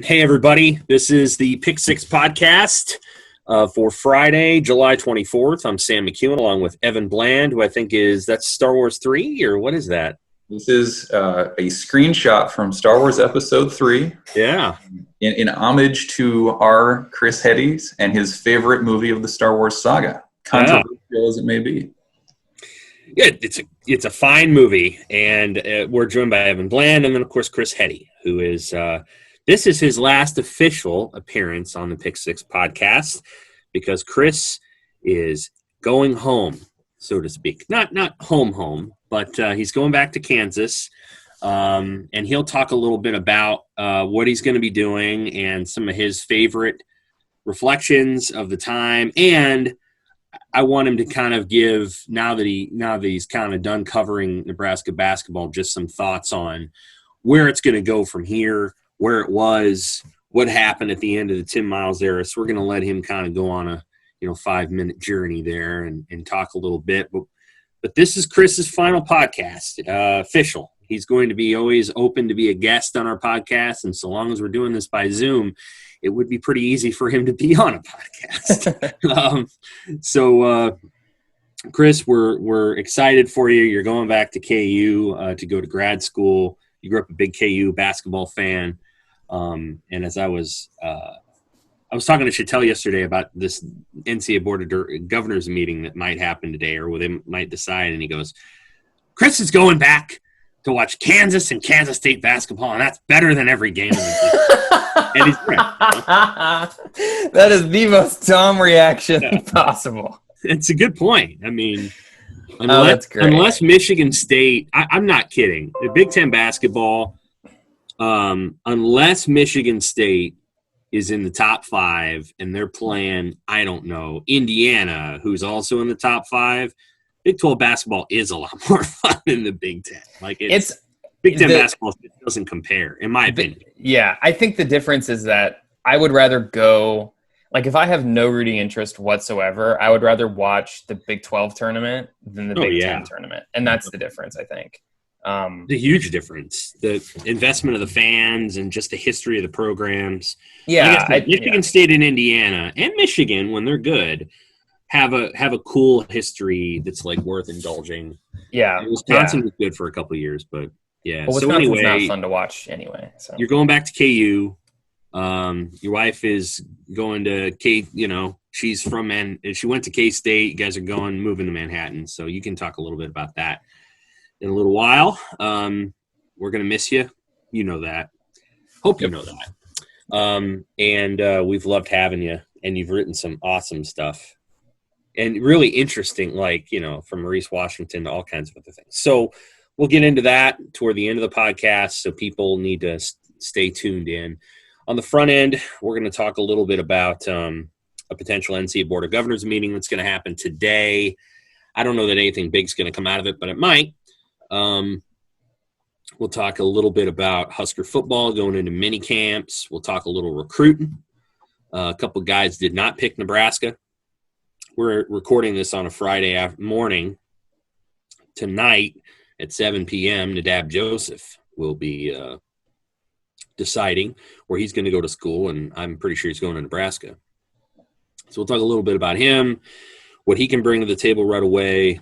Hey, everybody. This is the Pix Six Podcast for Friday, July 24th. I'm Sam McEwen along with Evan Bland, who I think that's Star Wars 3, or what is that? This is a screenshot from Star Wars Episode 3. Yeah. In homage to our Chris Heady and his favorite movie of the Star Wars saga, controversial as it may be. Yeah, it's a fine movie, and we're joined by Evan Bland and then, of course, Chris Heady, who is this is his last official appearance on the Pix Six Podcast because Chris is going home, so to speak. Not home, but he's going back to Kansas, and he'll talk a little bit about what he's going to be doing and some of his favorite reflections of the time. And I want him to kind of give, now that he's kind of done covering Nebraska basketball, just some thoughts on where it's going to go from here, where it was, what happened at the end of the Tim Miles era. So we're going to let him kind of go on a 5-minute journey there and talk a little bit. But this is Chris's final podcast, official. He's going to be always open to be a guest on our podcast, and so long as we're doing this by Zoom, it would be pretty easy for him to be on a podcast. So, Chris, we're excited for you. You're going back to KU to go to grad school. You grew up a big KU basketball fan, and as I was talking to Chattel yesterday about this NCAA Board of Governors meeting that might happen today, or where they might decide, and he goes, "Chris is going back to watch Kansas and Kansas State basketball, and that's better than every game." And he's right. That is the most Tom reaction possible. It's a good point. I mean, unless Michigan State, I'm not kidding. The Big Ten basketball, unless Michigan State is in the top 5 and they're playing, I don't know, Indiana, who's also in the top 5, Big 12 basketball is a lot more fun than the Big Ten. Like it's Big Ten basketball doesn't compare, in my opinion. Yeah, I think the difference is that I would rather go, like if I have no rooting interest whatsoever, I would rather watch the Big 12 tournament than the Big Ten tournament. And that's the difference, I think. The huge difference, the investment of the fans and just the history of the programs. Yeah. Michigan State and Indiana and Michigan, when they're good, have a cool history that's like worth indulging. Yeah. And Wisconsin was good for a couple of years, but yeah. Well, so Wisconsin's anyway, not fun to watch anyway. So you're going back to KU. Your wife is going to K. She's from she went to K-State. You guys are moving to Manhattan, so you can talk a little bit about that in a little while. We're gonna miss you. You know that. Hope you know that. And we've loved having you, and you've written some awesome stuff. And really interesting, from Maurice Washington to all kinds of other things. So we'll get into that toward the end of the podcast, so people need to stay tuned in. On the front end, we're going to talk a little bit about a potential NCAA Board of Governors meeting that's going to happen today. I don't know that anything big's going to come out of it, but it might. We'll talk a little bit about Husker football going into mini camps. We'll talk a little recruiting. A couple guys did not pick Nebraska. We're recording this on a Friday morning. Tonight at 7 p.m., Nadab Joseph will be deciding where he's going to go to school, and I'm pretty sure he's going to Nebraska. So we'll talk a little bit about him, what he can bring to the table right away.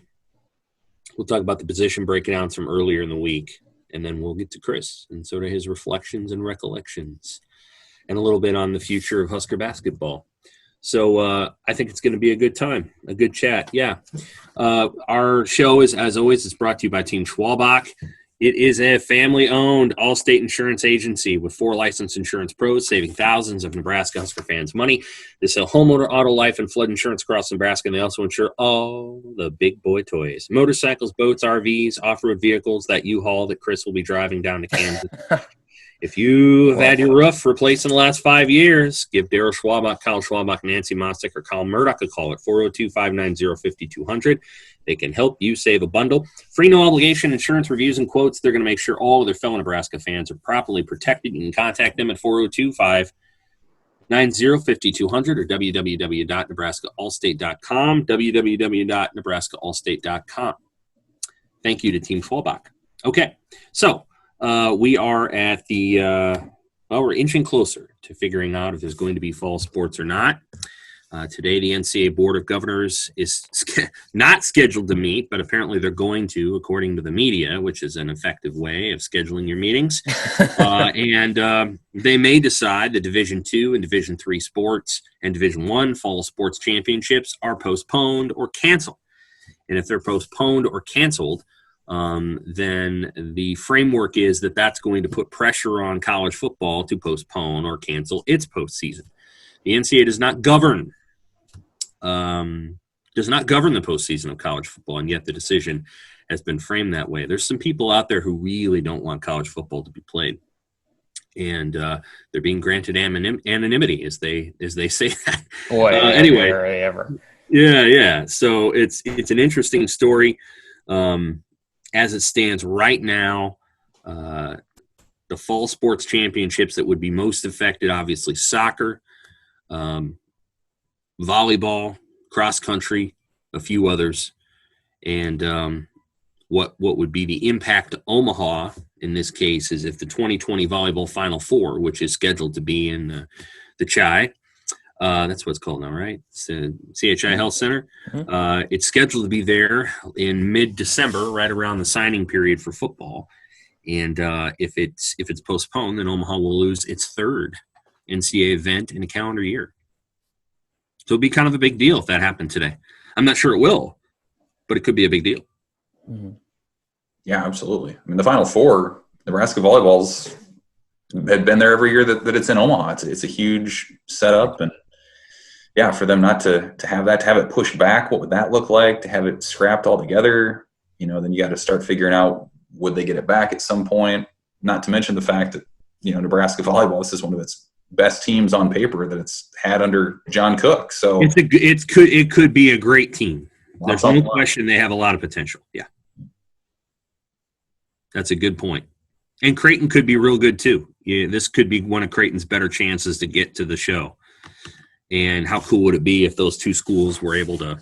We'll talk about the position breakdowns from earlier in the week, and then we'll get to Chris and sort of his reflections and recollections, and a little bit on the future of Husker basketball. So I think it's going to be a good time, a good chat. Yeah. Our show is, as always, is brought to you by Team Schwalbach. It is a family-owned all-state insurance agency with 4 licensed insurance pros, saving thousands of Nebraska Husker fans money. They sell homeowner, auto, life, and flood insurance across Nebraska, and they also insure all the big boy toys. Motorcycles, boats, RVs, off-road vehicles, that U-Haul that Chris will be driving down to Kansas. If you have had your roof replaced in the last 5 years, give Daryl Schwabach, Kyle Schwabach, Nancy Mostick, or Kyle Murdoch a call at 402-590-5200. They can help you save a bundle. Free, no-obligation insurance reviews and quotes. They're going to make sure all of their fellow Nebraska fans are properly protected. You can contact them at 402-590-5200 or www.nebraskaallstate.com, www.nebraskaallstate.com. Thank you to Team Schwalbach. Okay, so we are at the Well, we're inching closer to figuring out if there's going to be fall sports or not. Today, the NCAA Board of Governors is not scheduled to meet, but apparently they're going to, according to the media, which is an effective way of scheduling your meetings. And they may decide the Division II and Division III sports and Division I fall sports championships are postponed or canceled. And if they're postponed or canceled, then the framework is that that's going to put pressure on college football to postpone or cancel its postseason. The NCAA does not govern the postseason of college football, and yet the decision has been framed that way. There's some people out there who really don't want college football to be played, and they're being granted anonymity as they say that. Boy, anyway, ever. Yeah. So it's an interesting story. As it stands right now, the fall sports championships that would be most affected, obviously soccer, volleyball, cross country, a few others, and what would be the impact to Omaha in this case is if the 2020 volleyball Final Four, which is scheduled to be in the Chi, that's what it's called now, right? It's the CHI Health Center. Mm-hmm. It's scheduled to be there in mid-December, right around the signing period for football. And if it's postponed, then Omaha will lose its third NCAA event in a calendar year. So it'd be kind of a big deal if that happened today. I'm not sure it will, but it could be a big deal. Mm-hmm. Yeah, absolutely. I mean, the Final Four, Nebraska volleyball's had been there every year that it's in Omaha. It's a huge setup, and yeah, for them not to have it pushed back, what would that look like? To have it scrapped altogether, then you got to start figuring out, would they get it back at some point? Not to mention the fact that, Nebraska volleyball, this is one of its best teams on paper that it's had under John Cook. So it could be a great team. There's no question they have a lot of potential. Yeah. That's a good point. And Creighton could be real good too. Yeah, this could be one of Creighton's better chances to get to the show. And how cool would it be if those two schools were able to,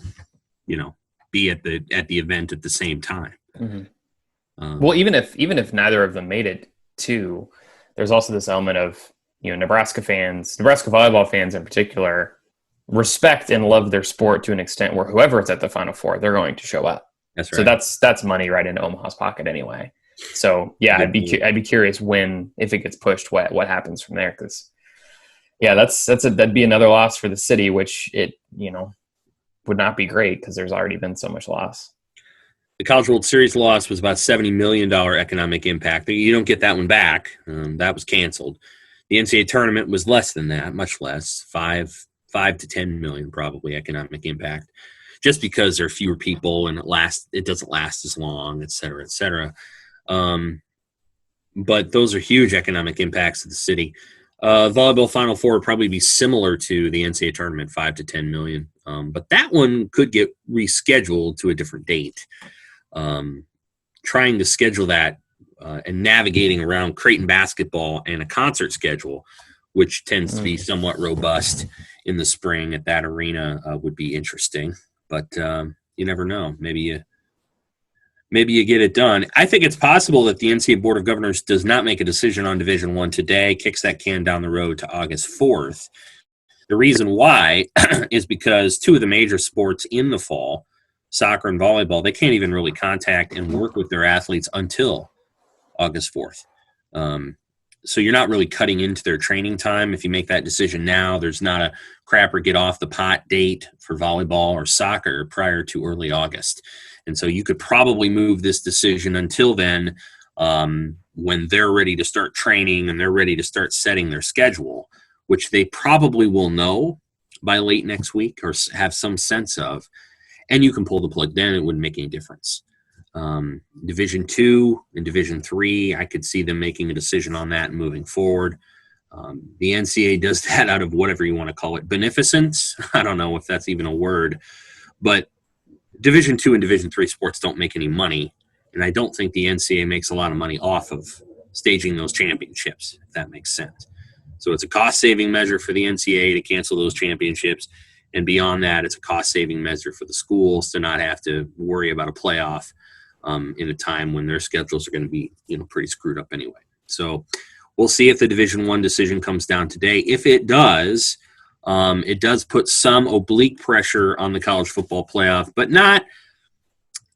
be at the event at the same time? Mm-hmm. Well, even if neither of them made it too, there's also this element of, Nebraska volleyball fans in particular, respect and love their sport to an extent where whoever it's at the Final Four, they're going to show up. That's right. So that's money right into Omaha's pocket anyway. So yeah, I'd be curious if it gets pushed, what happens from there, because yeah, that'd be another loss for the city, which it would not be great because there's already been so much loss. The College World Series loss was about $70 million economic impact. You don't get that one back. That was canceled. The NCAA tournament was less than that, much less, 5 to 10 million probably economic impact, just because there are fewer people and it doesn't last as long, et cetera, et cetera. But those are huge economic impacts to the city. Volleyball Final Four would probably be similar to the NCAA tournament, 5 to 10 million. But that one could get rescheduled to a different date. Trying to schedule that and navigating around Creighton basketball and a concert schedule, which tends to be somewhat robust in the spring at that arena, would be interesting. But you never know. Maybe you get it done. I think it's possible that the NCAA Board of Governors does not make a decision on Division I today, kicks that can down the road to August 4th. The reason why is because two of the major sports in the fall, soccer and volleyball, they can't even really contact and work with their athletes until August 4th. So you're not really cutting into their training time. If you make that decision now, there's not a crap or get off the pot date for volleyball or soccer prior to early August. And so you could probably move this decision until then, when they're ready to start training and they're ready to start setting their schedule, which they probably will know by late next week or have some sense of. And you can pull the plug then. It wouldn't make any difference. Division II and Division III, I could see them making a decision on that and moving forward. The NCAA does that out of whatever you want to call it, beneficence. I don't know if that's even a word, but Division II and Division III sports don't make any money, and I don't think the NCAA makes a lot of money off of staging those championships, if that makes sense. So it's a cost-saving measure for the NCAA to cancel those championships, and beyond that, it's a cost-saving measure for the schools to not have to worry about a playoff in a time when their schedules are going to be, pretty screwed up anyway. So we'll see if the Division I decision comes down today. If it does put some oblique pressure on the college football playoff, but not,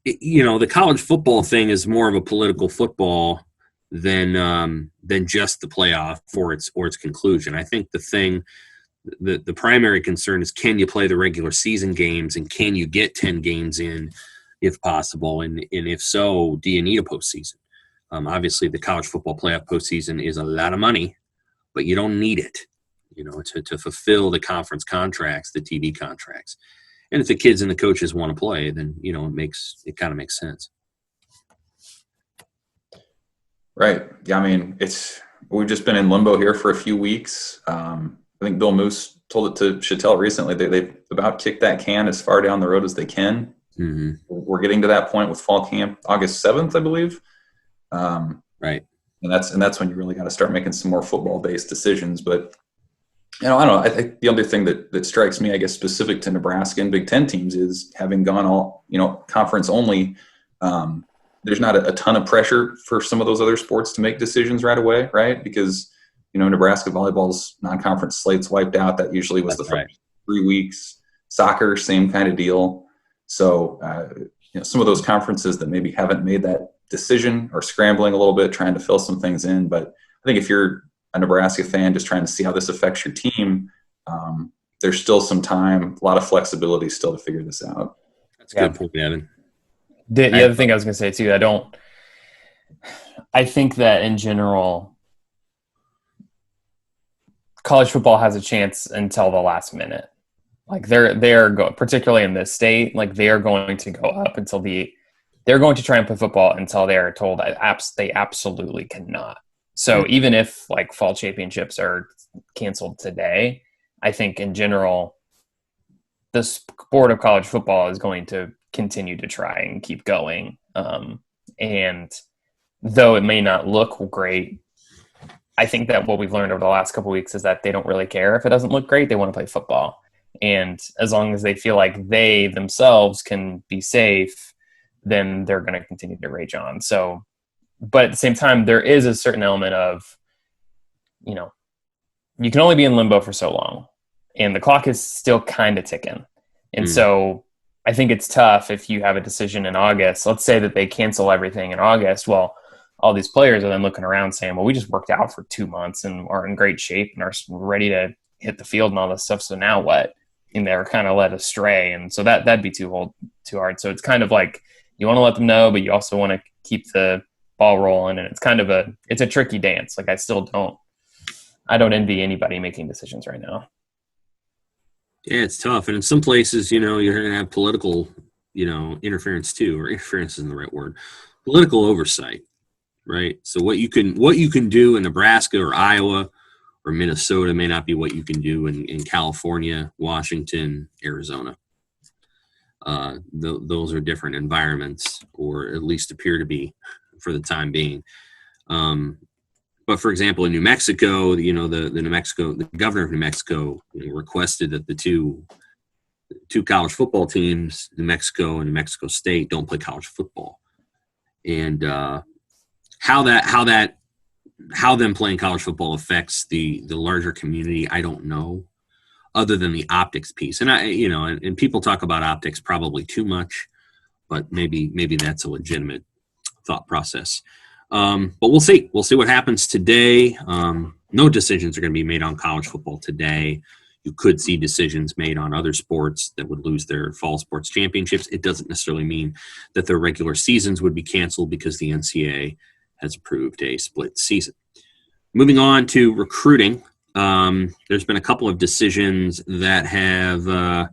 the college football thing is more of a political football than just the playoff or its conclusion. I think the primary concern is, can you play the regular season games, and can you get 10 games in if possible? And if so, do you need a postseason? Obviously, the college football playoff postseason is a lot of money, but you don't need it, to fulfill the conference contracts, the TV contracts. And if the kids and the coaches want to play, then, it kind of makes sense. Right. Yeah. I mean, we've just been in limbo here for a few weeks. I think Bill Moose told it to Chattel recently. They've about kicked that can as far down the road as they can. Mm-hmm. We're getting to that point with fall camp, August 7th, I believe. Right. And that's when you really got to start making some more football-based decisions. But, I don't know. I think the other thing that strikes me, I guess, specific to Nebraska and Big Ten teams is having gone all, conference only, there's not a ton of pressure for some of those other sports to make decisions right away, right? Because Nebraska volleyball's non-conference slate's wiped out. That usually was the first 3 weeks. Soccer, same kind of deal. So, some of those conferences that maybe haven't made that decision are scrambling a little bit, trying to fill some things in. But I think if you're a Nebraska fan just trying to see how this affects your team, there's still some time, a lot of flexibility still to figure this out. That's a good point, Evan. The other thing I was going to say, too, I think that in general – college football has a chance until the last minute. Like they're going, particularly in this state, like they are going to go up until they're going to try and play football until they are told that they absolutely cannot. So even if like fall championships are canceled today, I think in general, the sport of college football is going to continue to try and keep going. And though it may not look great, I think that what we've learned over the last couple of weeks is that they don't really care if it doesn't look great. They want to play football. And as long as they feel like they themselves can be safe, then they're going to continue to rage on. So, but at the same time, there is a certain element of, you can only be in limbo for so long, and the clock is still kind of ticking. And so I think it's tough if you have a decision in August. Let's say that they cancel everything in August. Well, all these players are then looking around saying, well, we just worked out for 2 months and are in great shape and are ready to hit the field and all this stuff. So now what? And they're kind of led astray. And so that'd be too hard. So it's kind of like you want to let them know, but you also want to keep the ball rolling. And it's kind of it's a tricky dance. Like I don't envy anybody making decisions right now. Yeah, it's tough. And in some places, you're going to have political, interference too, or interference isn't the right word, political oversight. Right. So what you can do in Nebraska or Iowa or Minnesota may not be what you can do in California, Washington, Arizona. Those are different environments, or at least appear to be for the time being. But for example, in New Mexico, the governor of New Mexico requested that the two college football teams, New Mexico and New Mexico State, don't play college football. And how them playing college football affects the larger community, I don't know, other than the optics piece. And and people talk about optics probably too much, but maybe that's a legitimate thought process. But we'll see. We'll see what happens today. No decisions are going to be made on college football today. You could see decisions made on other sports that would lose their fall sports championships. It doesn't necessarily mean that their regular seasons would be canceled because the NCAA has approved a split season. Moving on to recruiting, there's been a couple of decisions that have,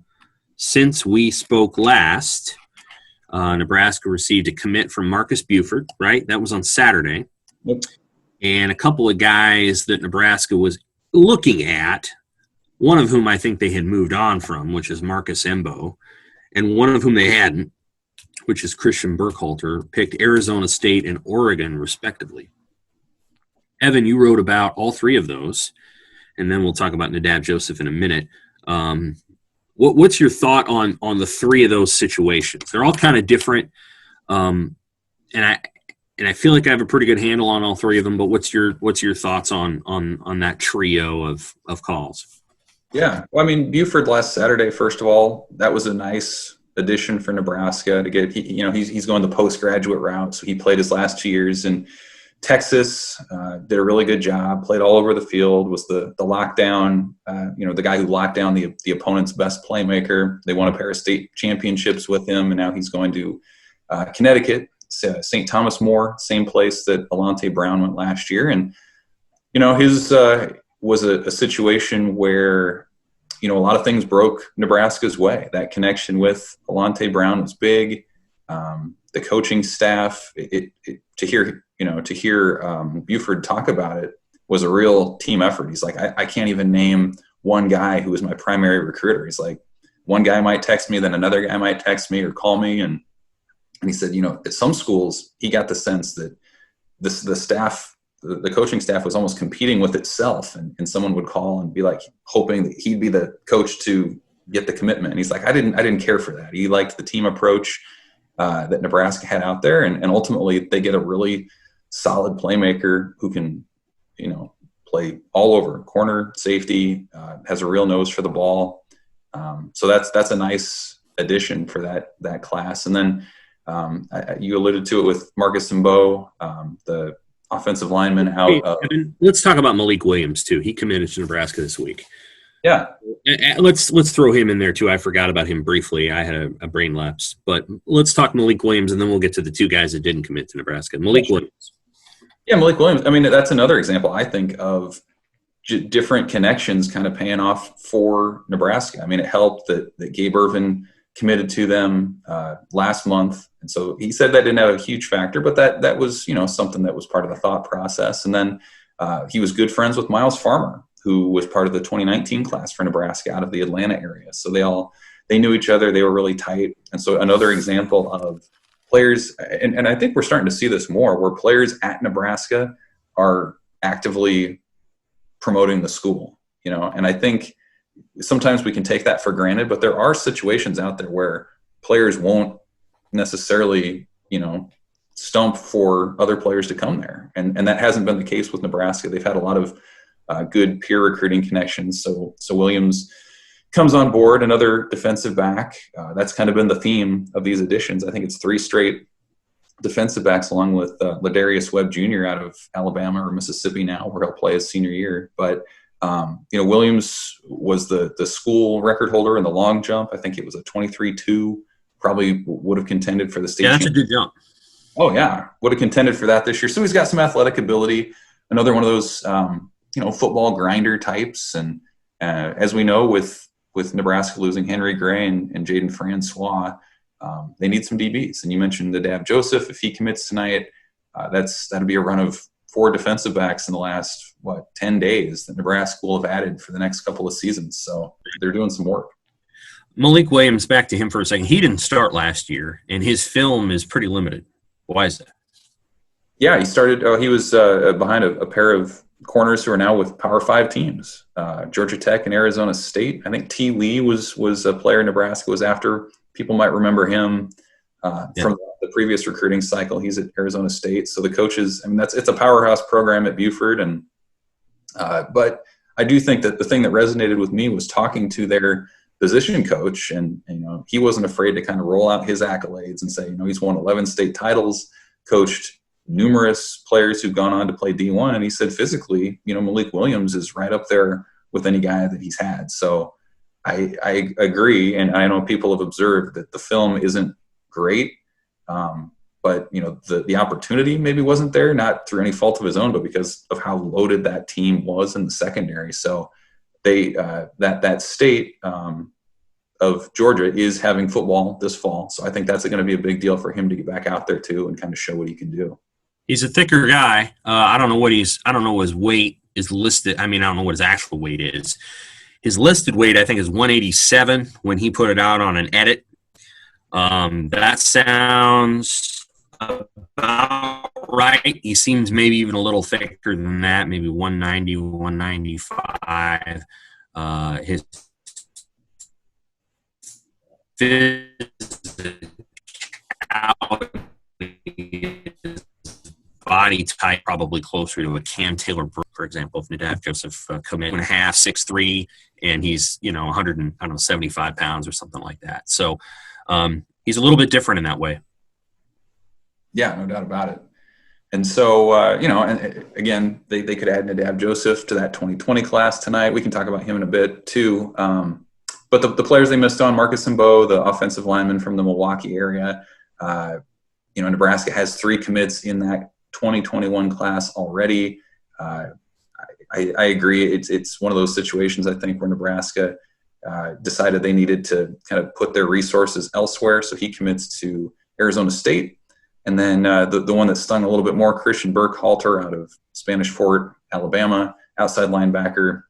since we spoke last, Nebraska received a commit from Marcus Buford, right? That was on Saturday. Yep. And a couple of guys that Nebraska was looking at, one of whom I think they had moved on from, which is Marcus Embo, and one of whom they hadn't, which is Christian Burkhalter, picked Arizona State and Oregon, respectively. Evan, you wrote about all three of those, and then we'll talk about Nadab Joseph in a minute. What's your thought on the three of those situations? They're all kind of different, and and I feel like I have a pretty good handle on all three of them. But what's your thoughts on that trio of calls? Yeah, well, I mean, Buford last Saturday. First of all, that was a nice addition for Nebraska to get. He's going the postgraduate route, so he played his last 2 years in Texas. Did a really good job. Played all over the field. Was the lockdown. The guy who locked down the opponent's best playmaker. They won a pair of state championships with him, and now he's going to Connecticut, St. Thomas More, same place that Alante Brown went last year, and his was a situation where a lot of things broke Nebraska's way. That connection with Alante Brown was big. The coaching staff, to hear Buford talk about it was a real team effort. He's like, I can't even name one guy who was my primary recruiter. He's like, one guy might text me, then another guy might text me or call me, and he said, at some schools he got the sense that the staff. The coaching staff was almost competing with itself, and someone would call and be like hoping that he'd be the coach to get the commitment. And he's like, I didn't care for that. He liked the team approach that Nebraska had out there, and ultimately they get a really solid playmaker who can, play all over, corner, safety, has a real nose for the ball. So that's a nice addition for that class. And then you alluded to it with Marcus Simbo, the offensive lineman out. Let's talk about Malik Williams too. He committed to Nebraska this week. Yeah, let's throw him in there too. I forgot about him briefly. I had a brain lapse, but let's talk Malik Williams, and then we'll get to the two guys that didn't commit to Nebraska. Malik Williams. Yeah, Malik Williams. I mean, that's another example, I think, of different connections kind of paying off for Nebraska. I mean, it helped that Gabe Irvin committed to them last month. And so he said that didn't have a huge factor, but that was, something that was part of the thought process. And then he was good friends with Miles Farmer, who was part of the 2019 class for Nebraska out of the Atlanta area. So they knew each other. They were really tight. And so another example of players, and I think we're starting to see this more, where players at Nebraska are actively promoting the school, and I think sometimes we can take that for granted, but there are situations out there where players won't necessarily, stump for other players to come there. And that hasn't been the case with Nebraska. They've had a lot of good peer recruiting connections. So Williams comes on board, another defensive back. That's kind of been the theme of these additions. I think it's 3 straight defensive backs, along with Ladarius Webb Jr. out of Alabama or Mississippi now, where he'll play his senior year. But Williams was the school record holder in the long jump. I think it was a 23-2. Probably would have contended for the state. Yeah, that's a good jump. Oh yeah, would have contended for that this year. So he's got some athletic ability. Another one of those, football grinder types. And as we know, with Nebraska losing Henry Gray and Jaden Francois, they need some DBs. And you mentioned the Dav Joseph. If he commits tonight, that'd be a run of 4 defensive backs in the last 10 days that Nebraska will have added for the next couple of seasons. So they're doing some work. Malik Williams, back to him for a second. He didn't start last year, and his film is pretty limited. Why is that? Yeah, he started. He was behind a pair of corners who are now with Power 5 teams, Georgia Tech and Arizona State. I think T. Lee was a player Nebraska was after. People might remember him from the previous recruiting cycle. He's at Arizona State. So the coaches, it's a powerhouse program at Buford. And but I do think that the thing that resonated with me was talking to their position coach, and he wasn't afraid to kind of roll out his accolades and say, he's won 11 state titles, coached numerous players who've gone on to play D1, and he said physically, Malik Williams is right up there with any guy that he's had. So I agree, and I know people have observed that the film isn't great, but the opportunity maybe wasn't there, not through any fault of his own, but because of how loaded that team was in the secondary. So they that state of Georgia is having football this fall, so I think that's going to be a big deal for him to get back out there too and kind of show what he can do. He's a thicker guy. I don't know what his weight is listed. I don't know what his actual weight is. His listed weight, I think, is 187 when he put it out on an edit. That sounds about right. He seems maybe even a little thicker than that, maybe 190, 195. His physicality is body type probably closer to a Cam Taylor-Britt, for example. If Nadav Joseph come in 2.5, 6'3", and he's 175 pounds or something like that. So he's a little bit different in that way. Yeah, no doubt about it. And so, and again, they could add Nadav Joseph to that 2020 class tonight. We can talk about him in a bit too. But the players they missed on, Marcus Mbow, the offensive lineman from the Milwaukee area, Nebraska has 3 commits in that 2021 class already. I agree. It's one of those situations, I think, where Nebraska decided they needed to kind of put their resources elsewhere. So he commits to Arizona State. And then the one that stung a little bit more, Christian Burkhalter out of Spanish Fort, Alabama, outside linebacker,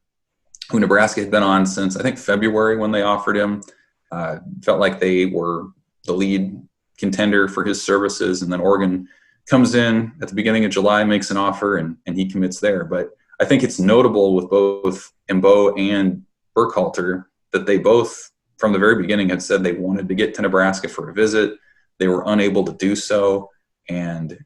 who Nebraska had been on since, I think, February when they offered him. Felt like they were the lead contender for his services. And then Oregon comes in at the beginning of July, makes an offer, and he commits there. But I think it's notable with both Mbow and Burkhalter that they both, from the very beginning, had said they wanted to get to Nebraska for a visit. They were unable to do so. And,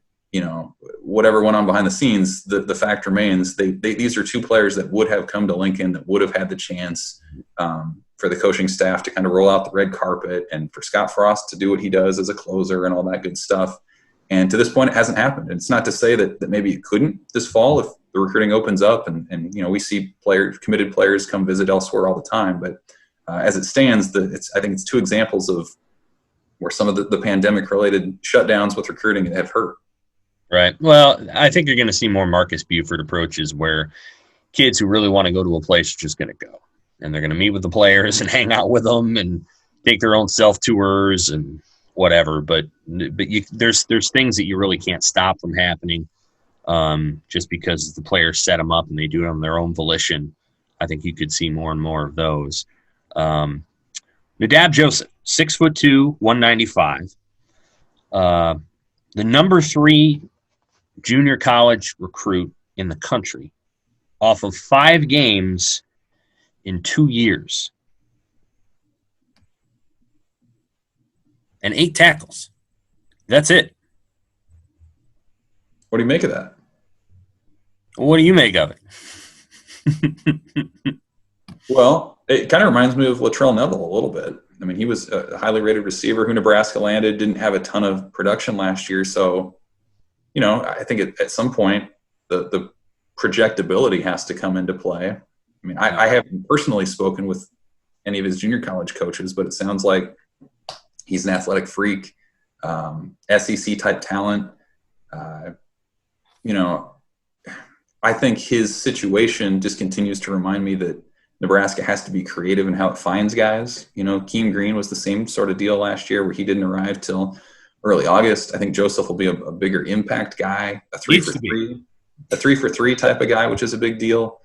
whatever went on behind the scenes, the fact remains these are 2 players that would have come to Lincoln, that would have had the chance for the coaching staff to kind of roll out the red carpet and for Scott Frost to do what he does as a closer and all that good stuff. And to this point, it hasn't happened. And it's not to say that maybe it couldn't this fall if the recruiting opens up and we see committed players come visit elsewhere all the time. But as it stands, I think it's 2 examples of where some of the pandemic-related shutdowns with recruiting have hurt. Right. Well, I think you're going to see more Marcus Buford approaches where kids who really want to go to a place are just going to go. And they're going to meet with the players and hang out with them and take their own self-tours and whatever. But there's things that you really can't stop from happening just because the players set them up and they do it on their own volition. I think you could see more and more of those. Nadav Joseph, 6'2", 195. The number 3 junior college recruit in the country off of 5 games in 2 years. And 8 tackles. That's it. What do you make of that? What do you make of it? Well, it kind of reminds me of Latrell Neville a little bit. I mean, he was a highly rated receiver who Nebraska landed, didn't have a ton of production last year. So, I think at some point the projectability has to come into play. I mean, I haven't personally spoken with any of his junior college coaches, but it sounds like he's an athletic freak, SEC-type talent. I think his situation just continues to remind me that Nebraska has to be creative in how it finds guys. Keem Green was the same sort of deal last year where he didn't arrive till early August. I think Joseph will be a bigger impact guy, a 3 for 3 type of guy, which is a big deal.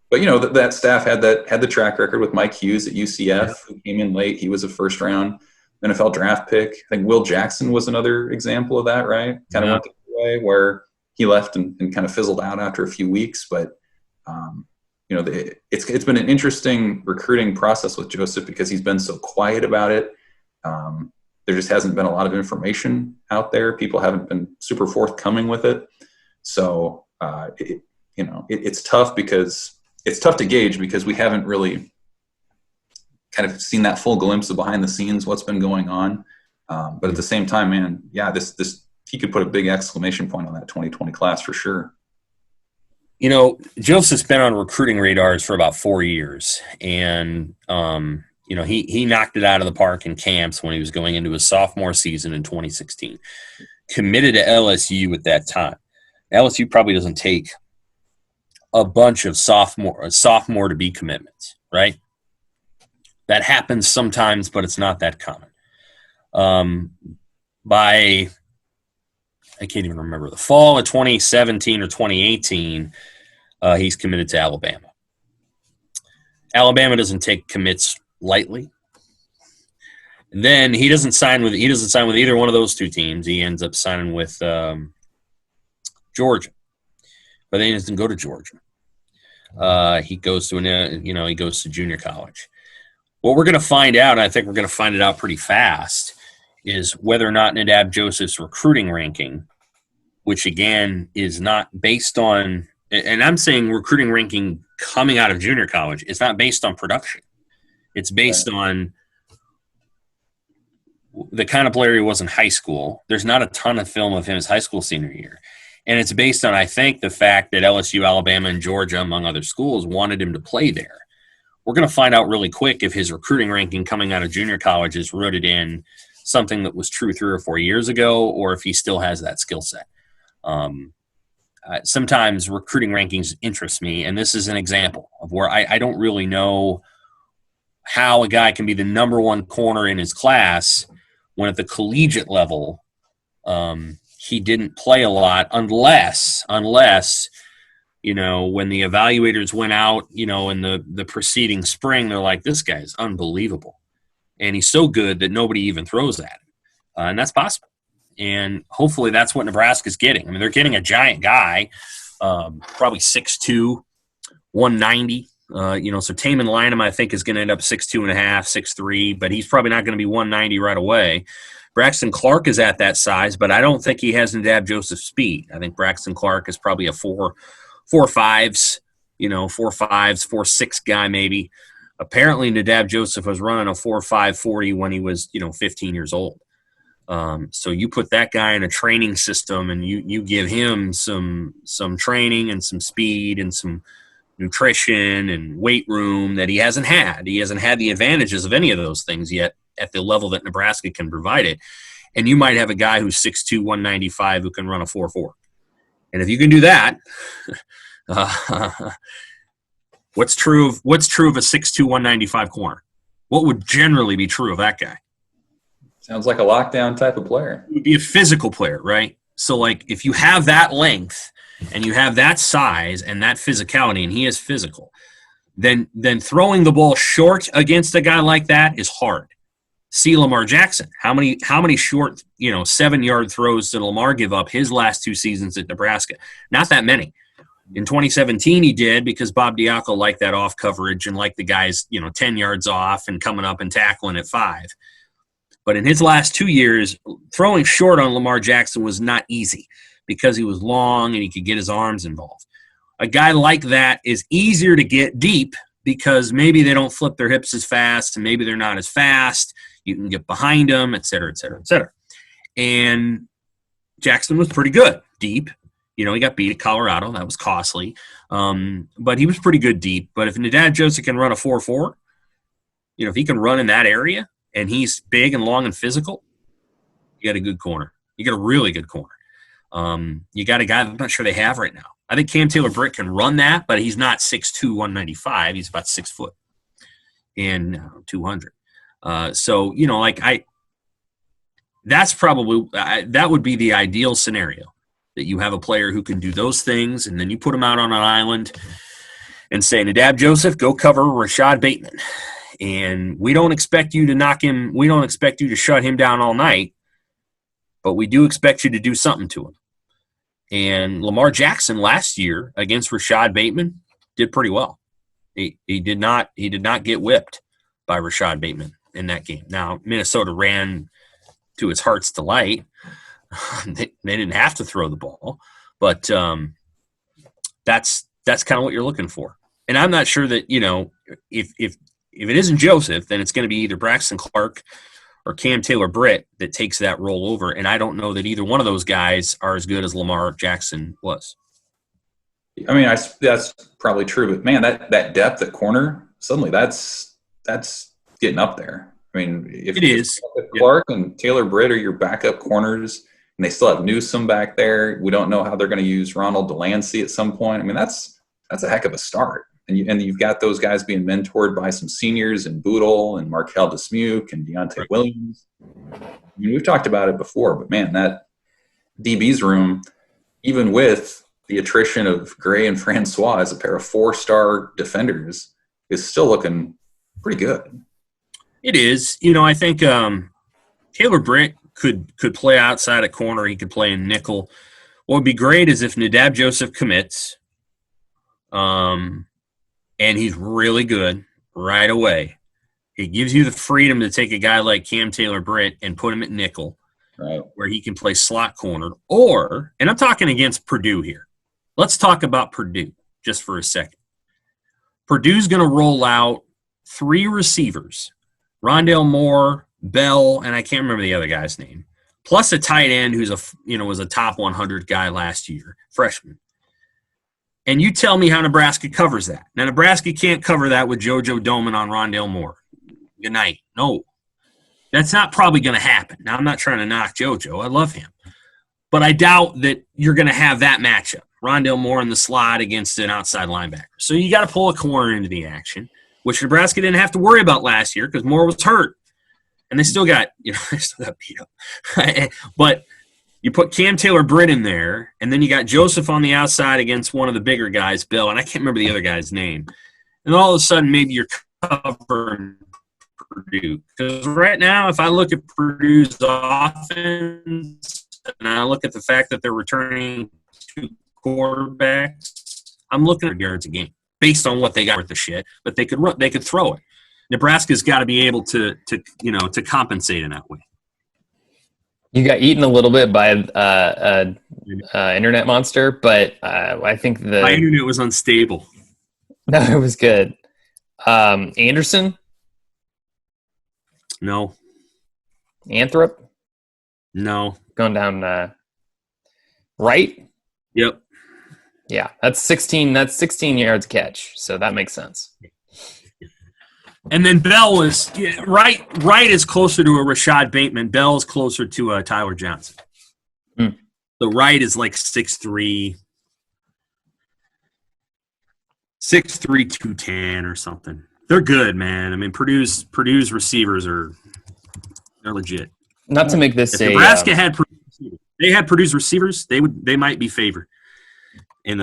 But that staff had the track record with Mike Hughes at UCF, who came in late. He was a first round NFL draft pick. I think Will Jackson was another example of that, right? Kind of went the way where he left and kind of fizzled out after a few weeks. But it's been an interesting recruiting process with Joseph because he's been so quiet about it. There just hasn't been a lot of information out there. People haven't been super forthcoming with it. So, it's tough because it's tough to gauge because we haven't really kind of seen that full glimpse of behind the scenes, what's been going on. But at the same time, man, this he could put a big exclamation point on that 2020 class for sure. Joseph's been on recruiting radars for about 4 years, and he knocked it out of the park in camps when he was going into his sophomore season in 2016. Committed to LSU at that time. LSU probably doesn't take a bunch of sophomore to be commitments, right? That happens sometimes, but it's not that common. By I can't even remember the fall of 2017 or 2018, he's committed to Alabama. Alabama doesn't take commits lightly. And then he doesn't sign with either one of those 2 teams. He ends up signing with Georgia, but then he doesn't go to Georgia. He goes to junior college. What we're going to find out, and I think we're going to find it out pretty fast, is whether or not Nadav Joseph's recruiting ranking which again is not based on, and I'm saying recruiting ranking coming out of junior college. It's not based on production. It's based on the kind of player he was in high school. There's not a ton of film of him his high school senior year. And it's based on, I think, the fact that LSU, Alabama, and Georgia, among other schools, wanted him to play there. We're going to find out really quick if his recruiting ranking coming out of junior college is rooted in something that was true 3 or 4 years ago, or if he still has that skill set. Sometimes recruiting rankings interest me, and this is an example of where I don't really know how a guy can be the number one corner in his class when at the collegiate level he didn't play a lot unless when the evaluators went out, in the preceding spring, they're like, this guy's unbelievable. And he's so good that nobody even throws at him. And that's possible. And hopefully that's what Nebraska's getting. I mean, they're getting a giant guy, probably 6'2", 190. So Taman Lynham, I think, is going to end up 6'2.5", 6'3", but he's probably not going to be 190 right away. Braxton Clark is at that size, but I don't think he has Nadab Joseph's speed. I think Braxton Clark is probably a 4'5", 4'6" guy maybe. Apparently, Nadab Joseph was running a 4.5 40 when he was, 15 years old. So you put that guy in a training system and you give him some training and some speed and some nutrition and weight room that he hasn't had. He hasn't had the advantages of any of those things yet at the level that Nebraska can provide it. And you might have a guy who's 6'2", 195 who can run a 4.4. And if you can do that, what's true of a 6'2", 195 corner? What would generally be true of that guy? Sounds like a lockdown type of player. It would be a physical player, right? So, like, if you have that length and you have that size and that physicality, and he is physical, then throwing the ball short against a guy like that is hard. See Lamar Jackson. How many short, 7-yard throws did Lamar give up his last 2 seasons at Nebraska? Not that many. In 2017, he did because Bob Diaco liked that off coverage and liked the guys, 10 yards off and coming up and tackling at 5. But in his last 2 years, throwing short on Lamar Jackson was not easy because he was long and he could get his arms involved. A guy like that is easier to get deep because maybe they don't flip their hips as fast and maybe they're not as fast. You can get behind them, et cetera, et cetera, et cetera. And Jackson was pretty good deep. He got beat at Colorado. That was costly. But he was pretty good deep. But if Nadab Joseph can run a 4.4, if he can run in that area and he's big and long and physical, you got a good corner. You got a really good corner. You got a guy I'm not sure they have right now. I think Cam Taylor-Britt can run that, but he's not 6'2", 195. He's about 6 foot and 200. That's probably that would be the ideal scenario, that you have a player who can do those things, and then you put him out on an island and say, Nadab Joseph, go cover Rashad Bateman. And we don't expect you to knock him. We don't expect you to shut him down all night, but we do expect you to do something to him. And Lamar Jackson last year against Rashad Bateman did pretty well. He did not get whipped by Rashad Bateman in that game. Now, Minnesota ran to its heart's delight. They didn't have to throw the ball, but that's kind of what you're looking for. And I'm not sure that, if it isn't Joseph, then it's going to be either Braxton Clark or Cam Taylor-Britt that takes that role over. And I don't know that either one of those guys are as good as Lamar Jackson was. I mean, that's probably true, but man, that depth at corner, suddenly that's getting up there. I mean, if Clark and Taylor-Britt are your backup corners, and they still have Newsome back there, we don't know how they're going to use Ronald Delancey at some point. I mean, that's a heck of a start. And you've got those guys being mentored by some seniors and Boodle and Markel Dismuke and Deontay Williams. I mean, we've talked about it before, but man, that DB's room, even with the attrition of Gray and Francois as a pair of 4-star defenders, is still looking pretty good. It is. I think Taylor-Britt could play outside a corner. He could play in nickel. What would be great is if Nadab Joseph commits, and he's really good right away. It gives you the freedom to take a guy like Cam Taylor-Britt and put him at nickel right, where he can play slot corner. Or, and I'm talking against Purdue here. Let's talk about Purdue just for a second. Purdue's going to roll out 3 receivers, Rondale Moore, Bell, and I can't remember the other guy's name, plus a tight end who's was a top 100 guy last year, freshman. And you tell me how Nebraska covers that. Now, Nebraska can't cover that with JoJo Domann on Rondale Moore. Good night. No. That's not probably going to happen. Now, I'm not trying to knock JoJo. I love him. But I doubt that you're going to have that matchup. Rondale Moore in the slot against an outside linebacker. So you got to pull a corner into the action, which Nebraska didn't have to worry about last year because Moore was hurt. And they still got, beat up. But you put Cam Taylor-Britt in there, and then you got Joseph on the outside against one of the bigger guys, Bill, and I can't remember the other guy's name. And all of a sudden, maybe you're covering Purdue. Because right now, if I look at Purdue's offense, and I look at the fact that they're returning 2 quarterbacks, I'm looking at yards a game based on what they got with the shit, but they could throw it. Nebraska's got to be able to compensate in that way. You got eaten a little bit by internet monster, but I think my internet was unstable. No, it was good. Anderson? No. Anthrop? No. Going down right? Yep. Yeah, that's 16 yards catch, so that makes sense. And then Bell was right is closer to a Rashad Bateman. Bell is closer to a Tyler Johnson. The right is like 6'3", 210 or something. They're good, man. I mean, Purdue's receivers they're legit. Not to make this if Nebraska had Purdue's receivers, they might be favored. And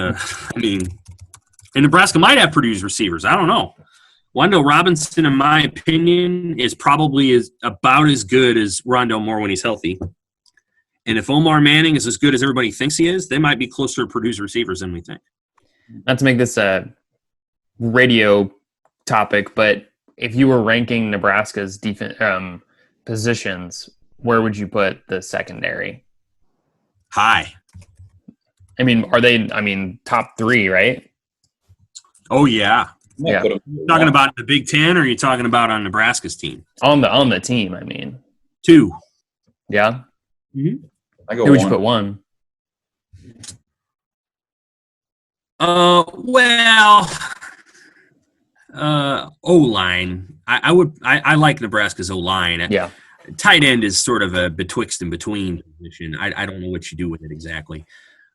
Nebraska might have Purdue's receivers. I don't know. Wendell Robinson, in my opinion, is probably about as good as Rondale Moore when he's healthy. And if Omar Manning is as good as everybody thinks he is, they might be closer to Purdue's receivers than we think. Not to make this a radio topic, but if you were ranking Nebraska's positions, where would you put the secondary? High. I mean, are they? Top 3, right? Oh yeah. Yeah. Talking about the Big Ten, or are you talking about on Nebraska's team? On the team, I mean. 2. Yeah. Mm-hmm. I go. Who would you put 1? O-line. I like Nebraska's O-line. Yeah. Tight end is sort of a betwixt and between position. I don't know what you do with it exactly.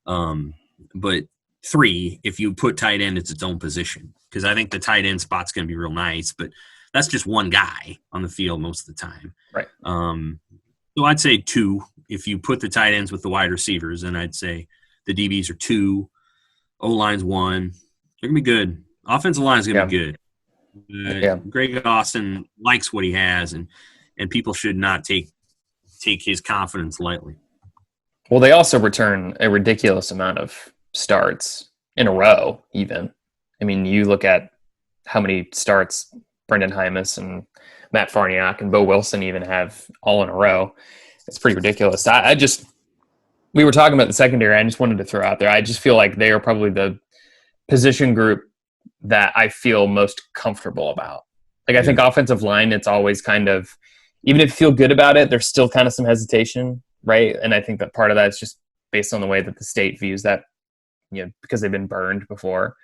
But 3, if you put tight end, it's its own position. Because I think the tight end spot's going to be real nice, but that's just one guy on the field most of the time. Right. So I'd say 2 if you put the tight ends with the wide receivers, and I'd say the DBs are 2, O-line's 1. They're going to be good. Offensive line's going to be good. Greg Austin likes what he has, and people should not take his confidence lightly. Well, they also return a ridiculous amount of starts in a row, even. I mean, you look at how many starts Brendan Hymas and Matt Farniak and Bo Wilson even have all in a row. It's pretty ridiculous. We were talking about the secondary. I just wanted to throw out there. I just feel like they are probably the position group that I feel most comfortable about. Like, I think offensive line, it's always kind of, even if you feel good about it, there's still kind of some hesitation, right? And I think that part of that is just based on the way that the state views that, because they've been burned before.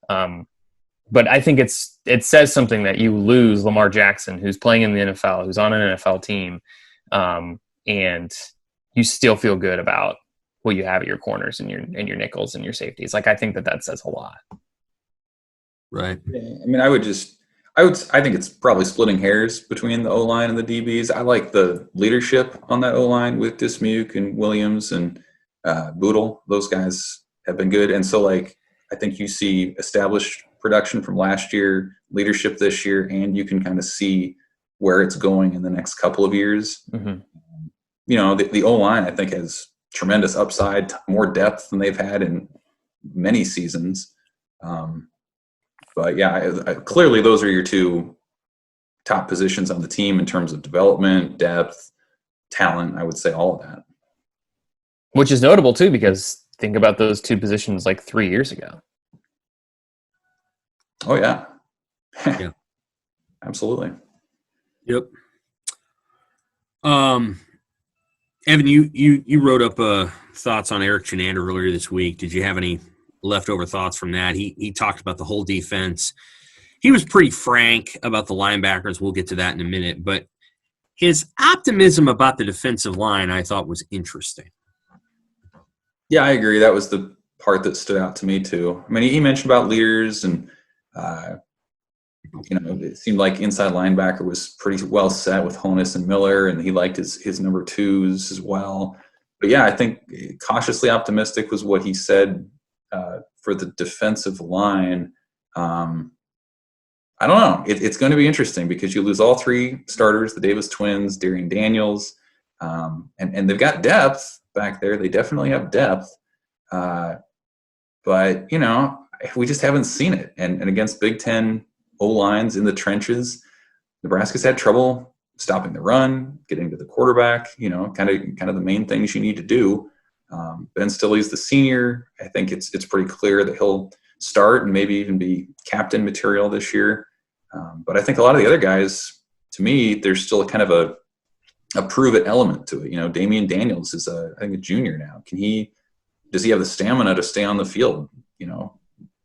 But I think it says something that you lose Lamar Jackson, who's playing in the NFL, who's on an NFL team, and you still feel good about what you have at your corners and your nickels and your safeties. Like, I think that says a lot. Right. I mean, I think it's probably splitting hairs between the O-line and the DBs. I like the leadership on that O-line with Dismuke and Williams and Boodle. Those guys have been good. And so, I think you see established production from last year, leadership this year, and you can kind of see where it's going in the next couple of years. Mm-hmm. The O-line, I think, has tremendous upside, more depth than they've had in many seasons. But yeah, clearly those are your 2 top positions on the team in terms of development, depth, talent. I would say all of that. Which is notable too, because think about those two positions like 3 years ago. Oh yeah. Yeah. Absolutely. Yep. Evan, you wrote up thoughts on Eric Chenander earlier this week. Did you have any leftover thoughts from that? He talked about the whole defense. He was pretty frank about the linebackers. We'll get to that in a minute. But his optimism about the defensive line, I thought, was interesting. Yeah, I agree. That was the part that stood out to me too. I mean, he mentioned about leaders and, it seemed like inside linebacker was pretty well set with Honus and Miller, and he liked his number twos as well. But yeah, I think cautiously optimistic was what he said for the defensive line. I don't know. It's going to be interesting because you lose all three starters, the Davis twins, Darian Daniels, and they've got depth back there. They definitely have depth. But, we just haven't seen it. And against Big Ten O-lines in the trenches, Nebraska's had trouble stopping the run, getting to the quarterback, kind of the main things you need to do. Ben Stilley's the senior. I think it's pretty clear that he'll start and maybe even be captain material this year. But I think a lot of the other guys, to me, there's still kind of a prove it element to it. Damian Daniels is I think a junior now. Does he have the stamina to stay on the field,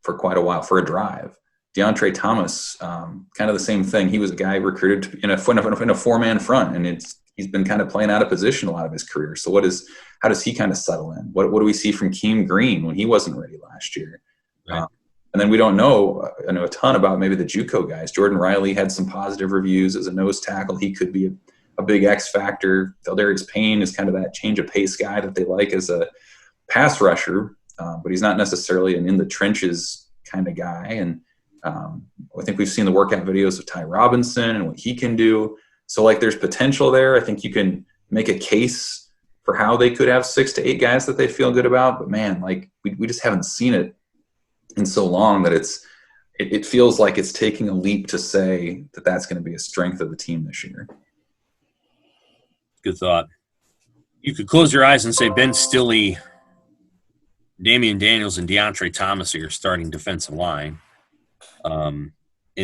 for quite a while, for a drive? DeAndre Thomas, kind of the same thing. He was a guy recruited in a four-man front, and he's been kind of playing out of position a lot of his career. So how does he kind of settle in? What do we see from Keem Green when he wasn't ready last year? Right. And then we don't know a ton about maybe the JUCO guys. Jordan Riley had some positive reviews as a nose tackle. He could be a big X factor. Darius Payne is kind of that change of pace guy that they like as a pass rusher, but he's not necessarily an in the trenches kind of guy. And I think we've seen the workout videos of Ty Robinson and what he can do. So there's potential there. I think you can make a case for how they could have 6 to 8 guys that they feel good about. But man, we just haven't seen it in so long that it feels like it's taking a leap to say that that's going to be a strength of the team this year. Good thought. You could close your eyes and say Ben Stilley, Damian Daniels, and DeAndre Thomas are your starting defensive line. They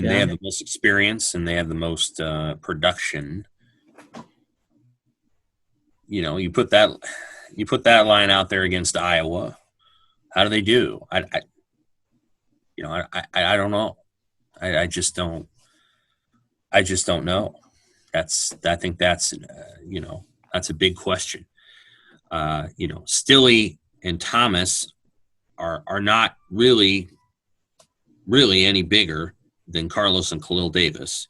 have the most experience and they have the most production. You put that line out there against Iowa. How do they do? I don't know. I just don't know. I think that's a big question. Stilley and Thomas are not really any bigger than Carlos and Khalil Davis.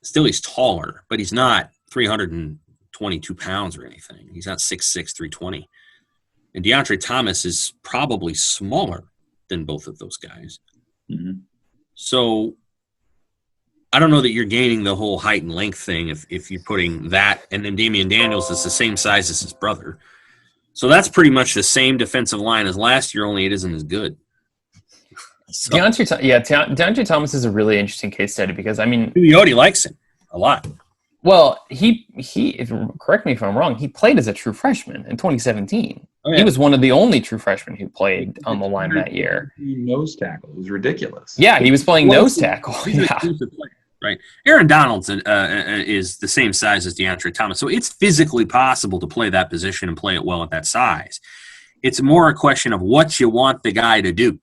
Stilley's taller, but he's not 322 pounds or anything. He's not 6'6", 320. And DeAndre Thomas is probably smaller than both of those guys. Mm-hmm. So I don't know that you're gaining the whole height and length thing if you're putting that. And then Damian Daniels is the same size as his brother. So that's pretty much the same defensive line as last year, only it isn't as good. So. DeAndre Thomas is a really interesting case study because, Yodi likes him a lot. Well, he correct me if I'm wrong, he played as a true freshman in 2017. Oh, yeah. He was one of the only true freshmen who played on the line that year. Nose tackle. It was ridiculous. Yeah, he was playing nose tackle. Yeah. Right. Aaron Donald is the same size as DeAndre Thomas, so it's physically possible to play that position and play it well at that size. It's more a question of what you want the guy to do.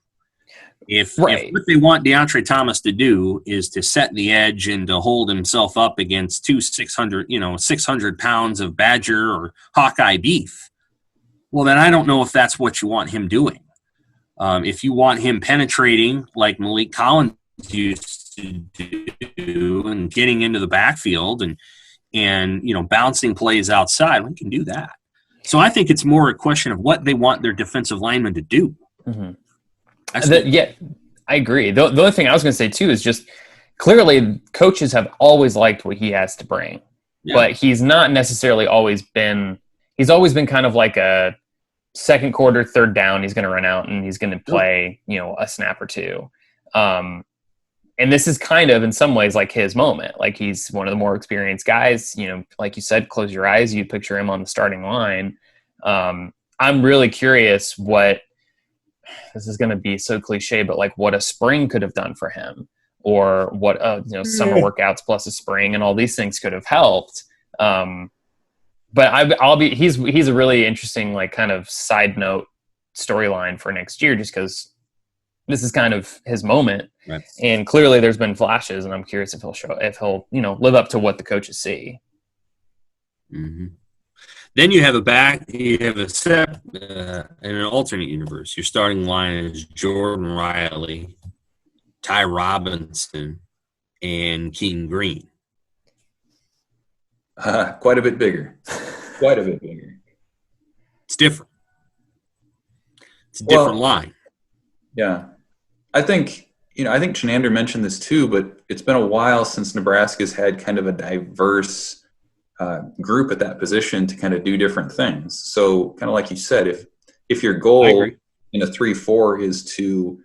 If what they want DeAndre Thomas to do is to set the edge and to hold himself up against 600 pounds of Badger or Hawkeye beef, well, then I don't know if that's what you want him doing. If you want him penetrating like Malik Collins used to do and getting into the backfield and bouncing plays outside, we can do that. So I think it's more a question of what they want their defensive linemen to do. Mm-hmm. I agree. The other thing I was going to say too is just clearly coaches have always liked what he has to bring, but he's not necessarily always been. He's always been kind of like a second quarter, third down. He's going to run out and he's going to play, a snap or two. And And this is kind of in some ways like his moment. Like he's one of the more experienced guys, like you said, close your eyes, you picture him on the starting line. I'm really curious what this is going to be so cliche, but like what a spring could have done for him, or what, summer workouts plus a spring and all these things could have helped. But he's a really interesting, like kind of side note storyline for next year, just because this is kind of his moment. Right. And clearly there's been flashes, and I'm curious if he'll live up to what the coaches see. Mm-hmm. Then you have in an alternate universe, your starting line is Jordan Riley, Ty Robinson, and Keaton Green. Quite a bit bigger. It's different. It's a different line. Yeah. I think Chenander mentioned this too, but it's been a while since Nebraska's had kind of a diverse group at that position to kind of do different things. So kind of like you said, if your goal in a 3-4 is to,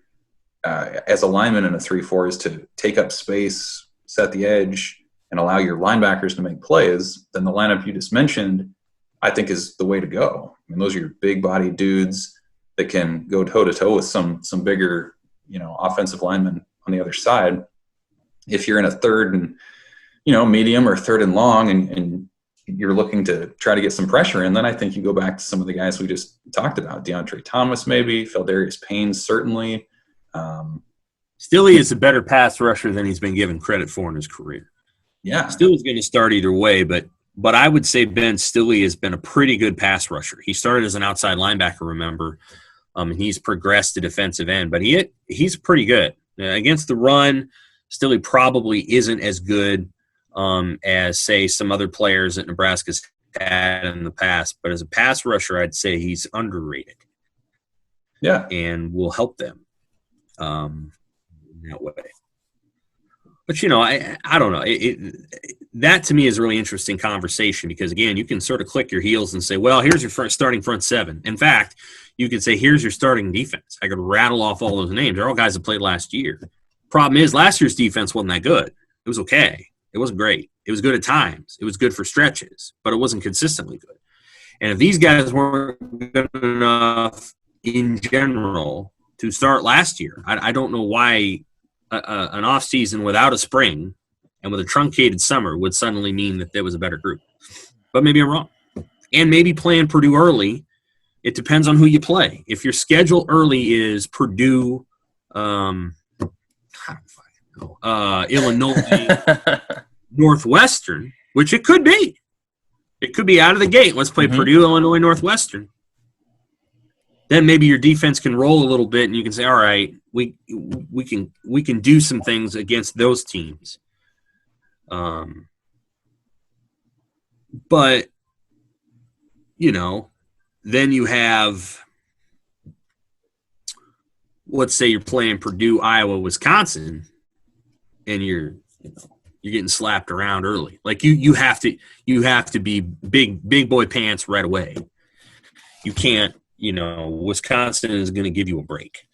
as a lineman in a 3-4, is to take up space, set the edge, and allow your linebackers to make plays, then the lineup you just mentioned, I think, is the way to go. I mean, those are your big body dudes that can go toe to toe with some bigger, offensive linemen on the other side. If you're in a third and, medium or third and long, and you're looking to try to get some pressure in, then I think you go back to some of the guys we just talked about. DeAndre Thomas, maybe. Feldarius Payne, certainly. Stilley is a better pass rusher than he's been given credit for in his career. Yeah. Stilley's going to start either way, but I would say Ben Stilley has been a pretty good pass rusher. He started as an outside linebacker, remember, and he's progressed to defensive end, but he's pretty good. Against the run, Stilley probably isn't as good as, say, some other players that Nebraska's had in the past, but as a pass rusher, I'd say he's underrated. Yeah. And will help them in that way. But, I don't know. That to me is a really interesting conversation because, again, you can sort of click your heels and say, well, here's your starting front seven. In fact, you could say, here's your starting defense. I could rattle off all those names. They're all guys that played last year. Problem is, last year's defense wasn't that good. It was okay. It wasn't great. It was good at times. It was good for stretches, but it wasn't consistently good. And if these guys weren't good enough in general to start last year, I don't know why an off season without a spring and with a truncated summer would suddenly mean that there was a better group. But maybe I'm wrong. And maybe playing Purdue early, it depends on who you play. If your schedule early is Purdue, Illinois, Northwestern, which it could be. It could be out of the gate. Let's play Purdue, Illinois, Northwestern. Then maybe your defense can roll a little bit, and you can say, "All right, we can do some things against those teams." But then you have, let's say you're playing Purdue, Iowa, Wisconsin, and you're getting slapped around early. Like you have to be big boy pants right away. You can't. Wisconsin is going to give you a break.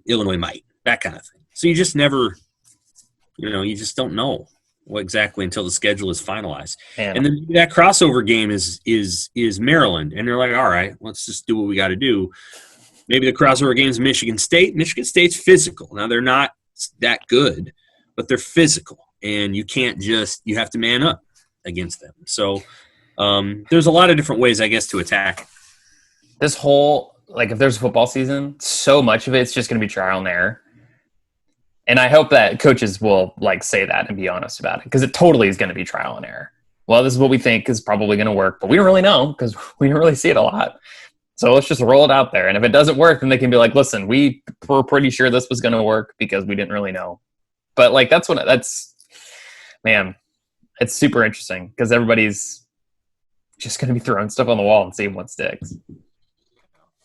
Illinois might, that kind of thing. So you just never, you just don't know what exactly until the schedule is finalized. And then that crossover game is Maryland, and they're like, all right, let's just do what we got to do. Maybe the crossover game is Michigan State. Michigan State's physical. Now they're not that good, but they're physical, and you have to man up against them. So there's a lot of different ways, I guess, to attack it. This whole, if there's a football season, so much of it's just going to be trial and error. And I hope that coaches will, say that and be honest about it, because it totally is going to be trial and error. Well, this is what we think is probably going to work, but we don't really know because we don't really see it a lot. So let's just roll it out there. And if it doesn't work, then they can be like, listen, we were pretty sure this was going to work because we didn't really know. But, it's super interesting because everybody's just going to be throwing stuff on the wall and seeing what sticks.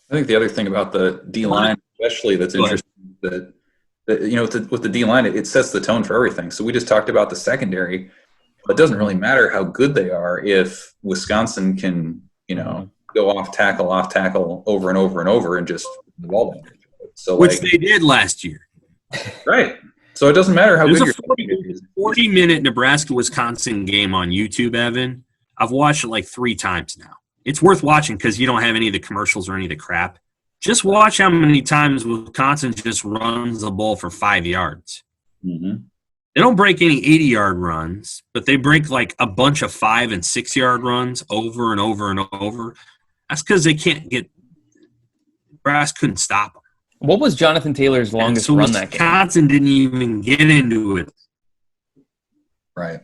I think the other thing about the D-line, especially, that's interesting, that with the D-line, it sets the tone for everything. So we just talked about the secondary, but it doesn't really matter how good they are if Wisconsin can, go off tackle over and over and over and just the ball down. So which they did last year. Right. So it doesn't matter how There's good a 40-minute Nebraska-Wisconsin game on YouTube, Evan. I've watched it like 3 times now. It's worth watching because you don't have any of the commercials or any of the crap. Just watch how many times Wisconsin just runs the ball for 5 yards. Mm-hmm. They don't break any 80-yard runs, but they break like a bunch of 5- and 6-yard runs over and over and over. That's because they can't get – Nebraska couldn't stop them. What was Jonathan Taylor's longest run that game? Wisconsin didn't even get into it. Right.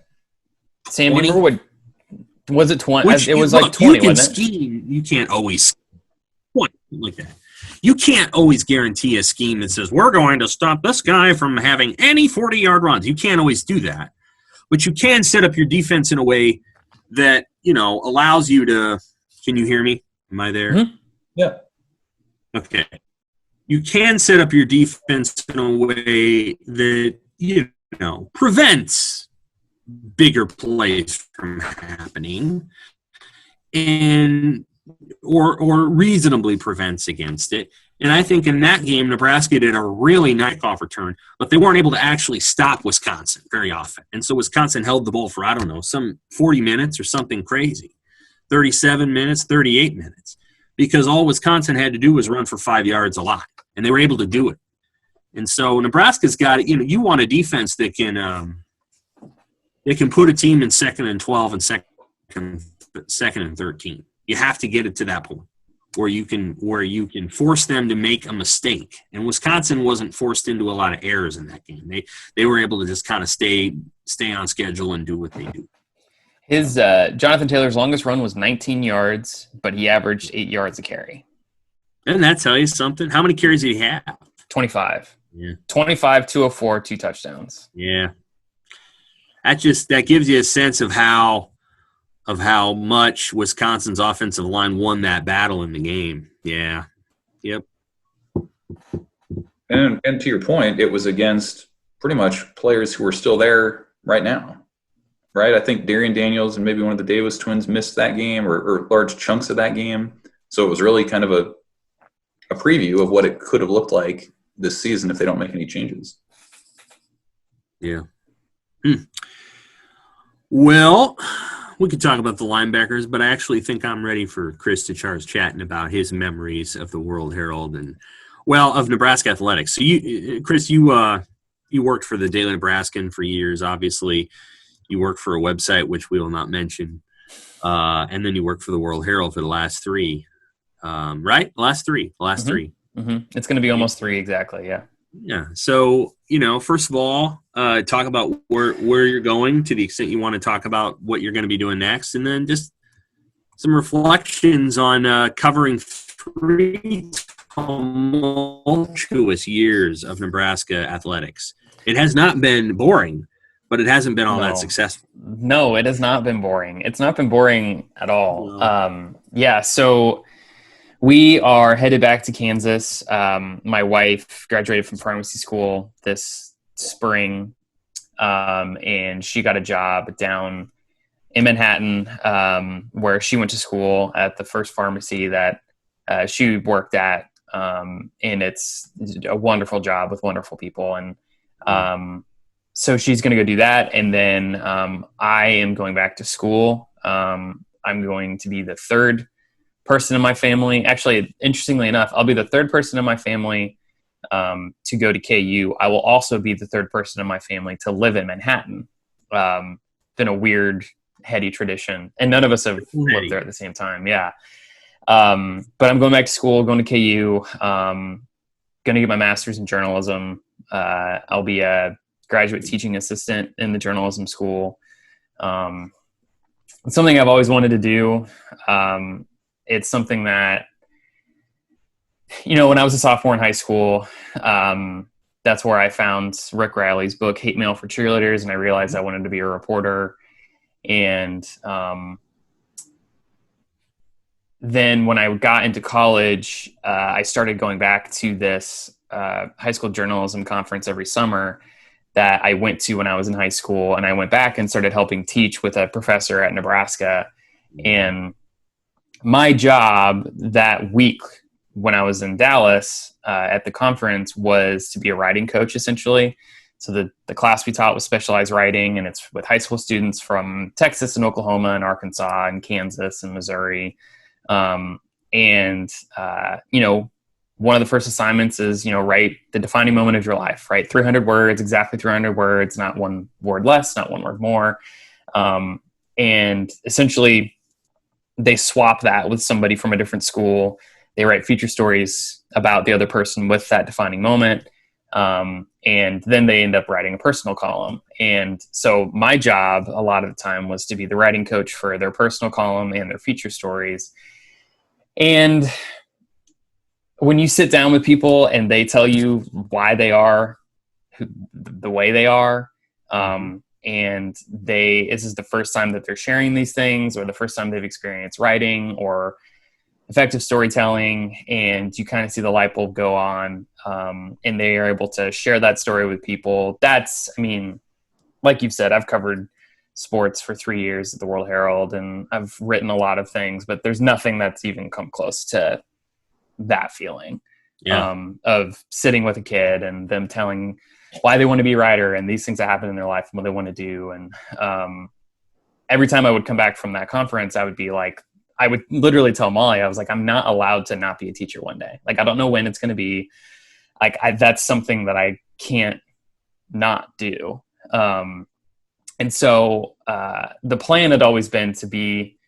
Sam, do you remember what – was it 20? It was like 20, wasn't it? Scheme. You can't always – like that. You can't always guarantee a scheme that says, we're going to stop this guy from having any 40-yard runs. You can't always do that. But you can set up your defense in a way that, allows you to – can you hear me? Am I there? Mm-hmm. Yeah. Okay. You can set up your defense in a way that, prevents bigger plays from happening and or reasonably prevents against it. And I think in that game, Nebraska did a really nice off return, but they weren't able to actually stop Wisconsin very often. And so Wisconsin held the ball for, some 40 minutes or something crazy, 37 minutes, 38 minutes, because all Wisconsin had to do was run for 5 yards a lot, and they were able to do it. And so Nebraska's got, you want a defense that can put a team in 2nd and 12 and second and 13. You have to get it to that point where you can force them to make a mistake. And Wisconsin wasn't forced into a lot of errors in that game. They were able to just kind of stay on schedule and do what they do. His Jonathan Taylor's longest run was 19 yards, but he averaged 8 yards a carry. Doesn't that tell you something? How many carries did he have? 25. Yeah. 25, 204, 2 touchdowns. Yeah. That gives you a sense of how much Wisconsin's offensive line won that battle in the game. Yeah. Yep. And to your point, it was against pretty much players who are still there right now, right? I think Darian Daniels and maybe one of the Davis twins missed that game or large chunks of that game. So it was really kind of a preview of what it could have looked like this season if they don't make any changes. Yeah. Well, we could talk about the linebackers, but I actually think I'm ready for Chris to start chatting about his memories of the World-Herald and, of Nebraska athletics. So, Chris, you worked for the Daily Nebraskan for years, obviously. You worked for a website, which we will not mention. And then you worked for the World-Herald for the last 3, right? The last 3. Mm-hmm. It's going to be almost 3 exactly, yeah. Yeah. So, first of all, talk about where you're going to the extent you want to talk about what you're going to be doing next. And then just some reflections on covering 3 tumultuous years of Nebraska athletics. It has not been boring, but it hasn't been all that successful. No, it has not been boring. It's not been boring at all. No. So we are headed back to Kansas. My wife graduated from pharmacy school this spring, and she got a job down in Manhattan, where she went to school at the first pharmacy that she worked at, and it's a wonderful job with wonderful people. And so she's going to go do that, and then I am going back to school. I'm going to be the 3rd person in my family. Actually, interestingly enough, I'll be the 3rd person in my family to go to KU. I will also be the 3rd person in my family to live in Manhattan. Been a weird, heady tradition, and none of us have lived there at the same time. Yeah. But I'm going back to school, going to KU, going to get my master's in journalism. I'll be a graduate teaching assistant in the journalism school. It's something I've always wanted to do. It's something that, when I was a sophomore in high school, that's where I found Rick Riley's book, Hate Mail for Cheerleaders, and I realized I wanted to be a reporter. And then when I got into college, I started going back to this high school journalism conference every summer that I went to when I was in high school. And I went back and started helping teach with a professor at Nebraska. And my job that week when I was in Dallas at the conference was to be a writing coach, essentially. So the class we taught was specialized writing, and it's with high school students from Texas and Oklahoma and Arkansas and Kansas and Missouri. One of the first assignments is, write the defining moment of your life, right? 300 words, exactly 300 words, not one word less, not one word more. And essentially they swap that with somebody from a different school. They write feature stories about the other person with that defining moment. And then they end up writing a personal column. And so my job a lot of the time was to be the writing coach for their personal column and their feature stories. And when you sit down with people and they tell you why they are the way they are, and this is the first time that they're sharing these things, or the first time they've experienced writing or effective storytelling, and you kind of see the light bulb go on, and they are able to share that story with people. Like you've said, I've covered sports for 3 years at the World-Herald, and I've written a lot of things, but there's nothing that's even come close to that feeling of sitting with a kid and them telling why they want to be a writer and these things that happen in their life and what they want to do. And every time I would come back from that conference, I would literally tell Molly, I was like, I'm not allowed to not be a teacher one day. Like, I don't know when it's going to be. Like, that's something that I can't not do. And so the plan had always been to be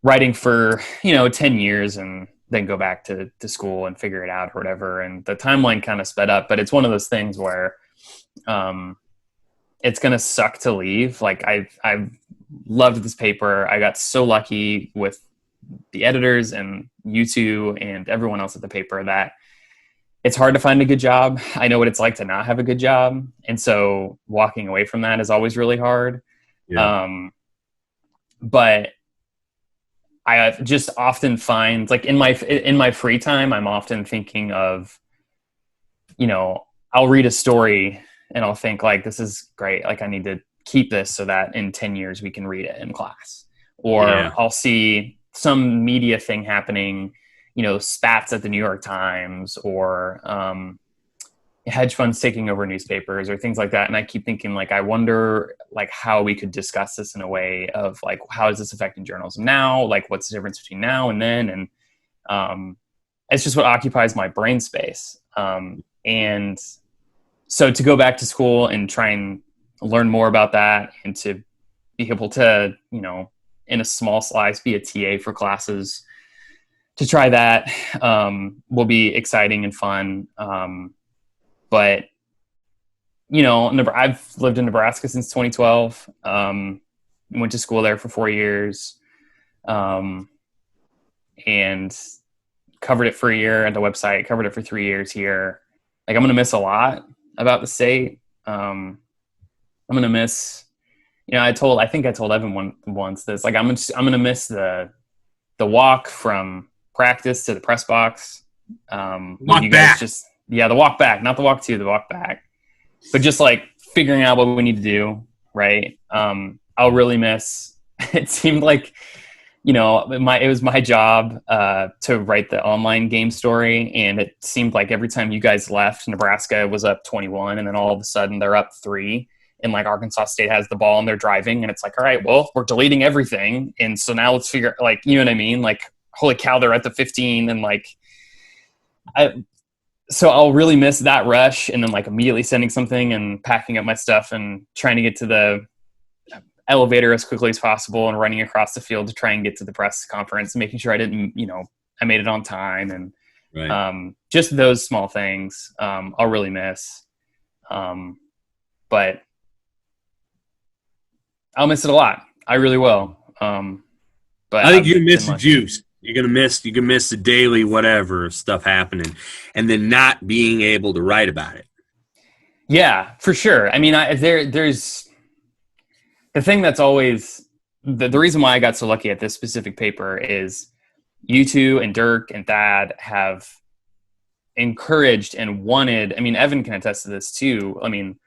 writing for, 10 years and then go back to school and figure it out or whatever. And the timeline kind of sped up, but it's one of those things where it's going to suck to leave. Like, I've loved this paper. I got so lucky with the editors and you two and everyone else at the paper that it's hard to find a good job. I know what it's like to not have a good job. And so walking away from that is always really hard. Yeah. But I just often find, like, in my free time, I'm often thinking of, I'll read a story and I'll think, like, this is great. Like, I need to keep this so that in 10 years we can read it in class. Or I'll see some media thing happening, spats at the New York Times, or hedge funds taking over newspapers or things like that. And I keep thinking, like, I wonder, like, how we could discuss this in a way of, like, how is this affecting journalism now? Like, what's the difference between now and then? And it's just what occupies my brain space. And so to go back to school and try and learn more about that, and to be able to, in a small slice, be a TA for classes, to try that will be exciting and fun. But, I've lived in Nebraska since 2012, went to school there for 4 years, and covered it for a year at the website, covered it for 3 years here. Like, I'm going to miss a lot about the state. I'm going to miss, I think I told Evan once this, like, I'm going to miss the walk from practice to the press box. Walk back. The walk back, not the walk to, the walk back. But just, like, figuring out what we need to do, right? I'll really miss, it seemed like, it was my job to write the online game story, and it seemed like every time you guys left, Nebraska was up 21, and then all of a sudden they're up 3, and, like, Arkansas State has the ball and they're driving, and it's like, all right, well, we're deleting everything, and so now let's figure, like, you know what I mean? Like, holy cow, they're at the 15, and, like, so I'll really miss that rush, and then, like, immediately sending something and packing up my stuff and trying to get to the elevator as quickly as possible and running across the field to try and get to the press conference, and making sure I didn't, I made it on time, and right. Just those small things I'll really miss. But I'll miss it a lot. I really will. But I think you miss the juice. You're gonna miss the daily whatever stuff happening, and then not being able to write about it. Yeah, for sure. I mean, there's the thing that's always the reason why I got so lucky at this specific paper is you two and Dirk and Thad have encouraged and wanted. I mean, Evan can attest to this too. I mean,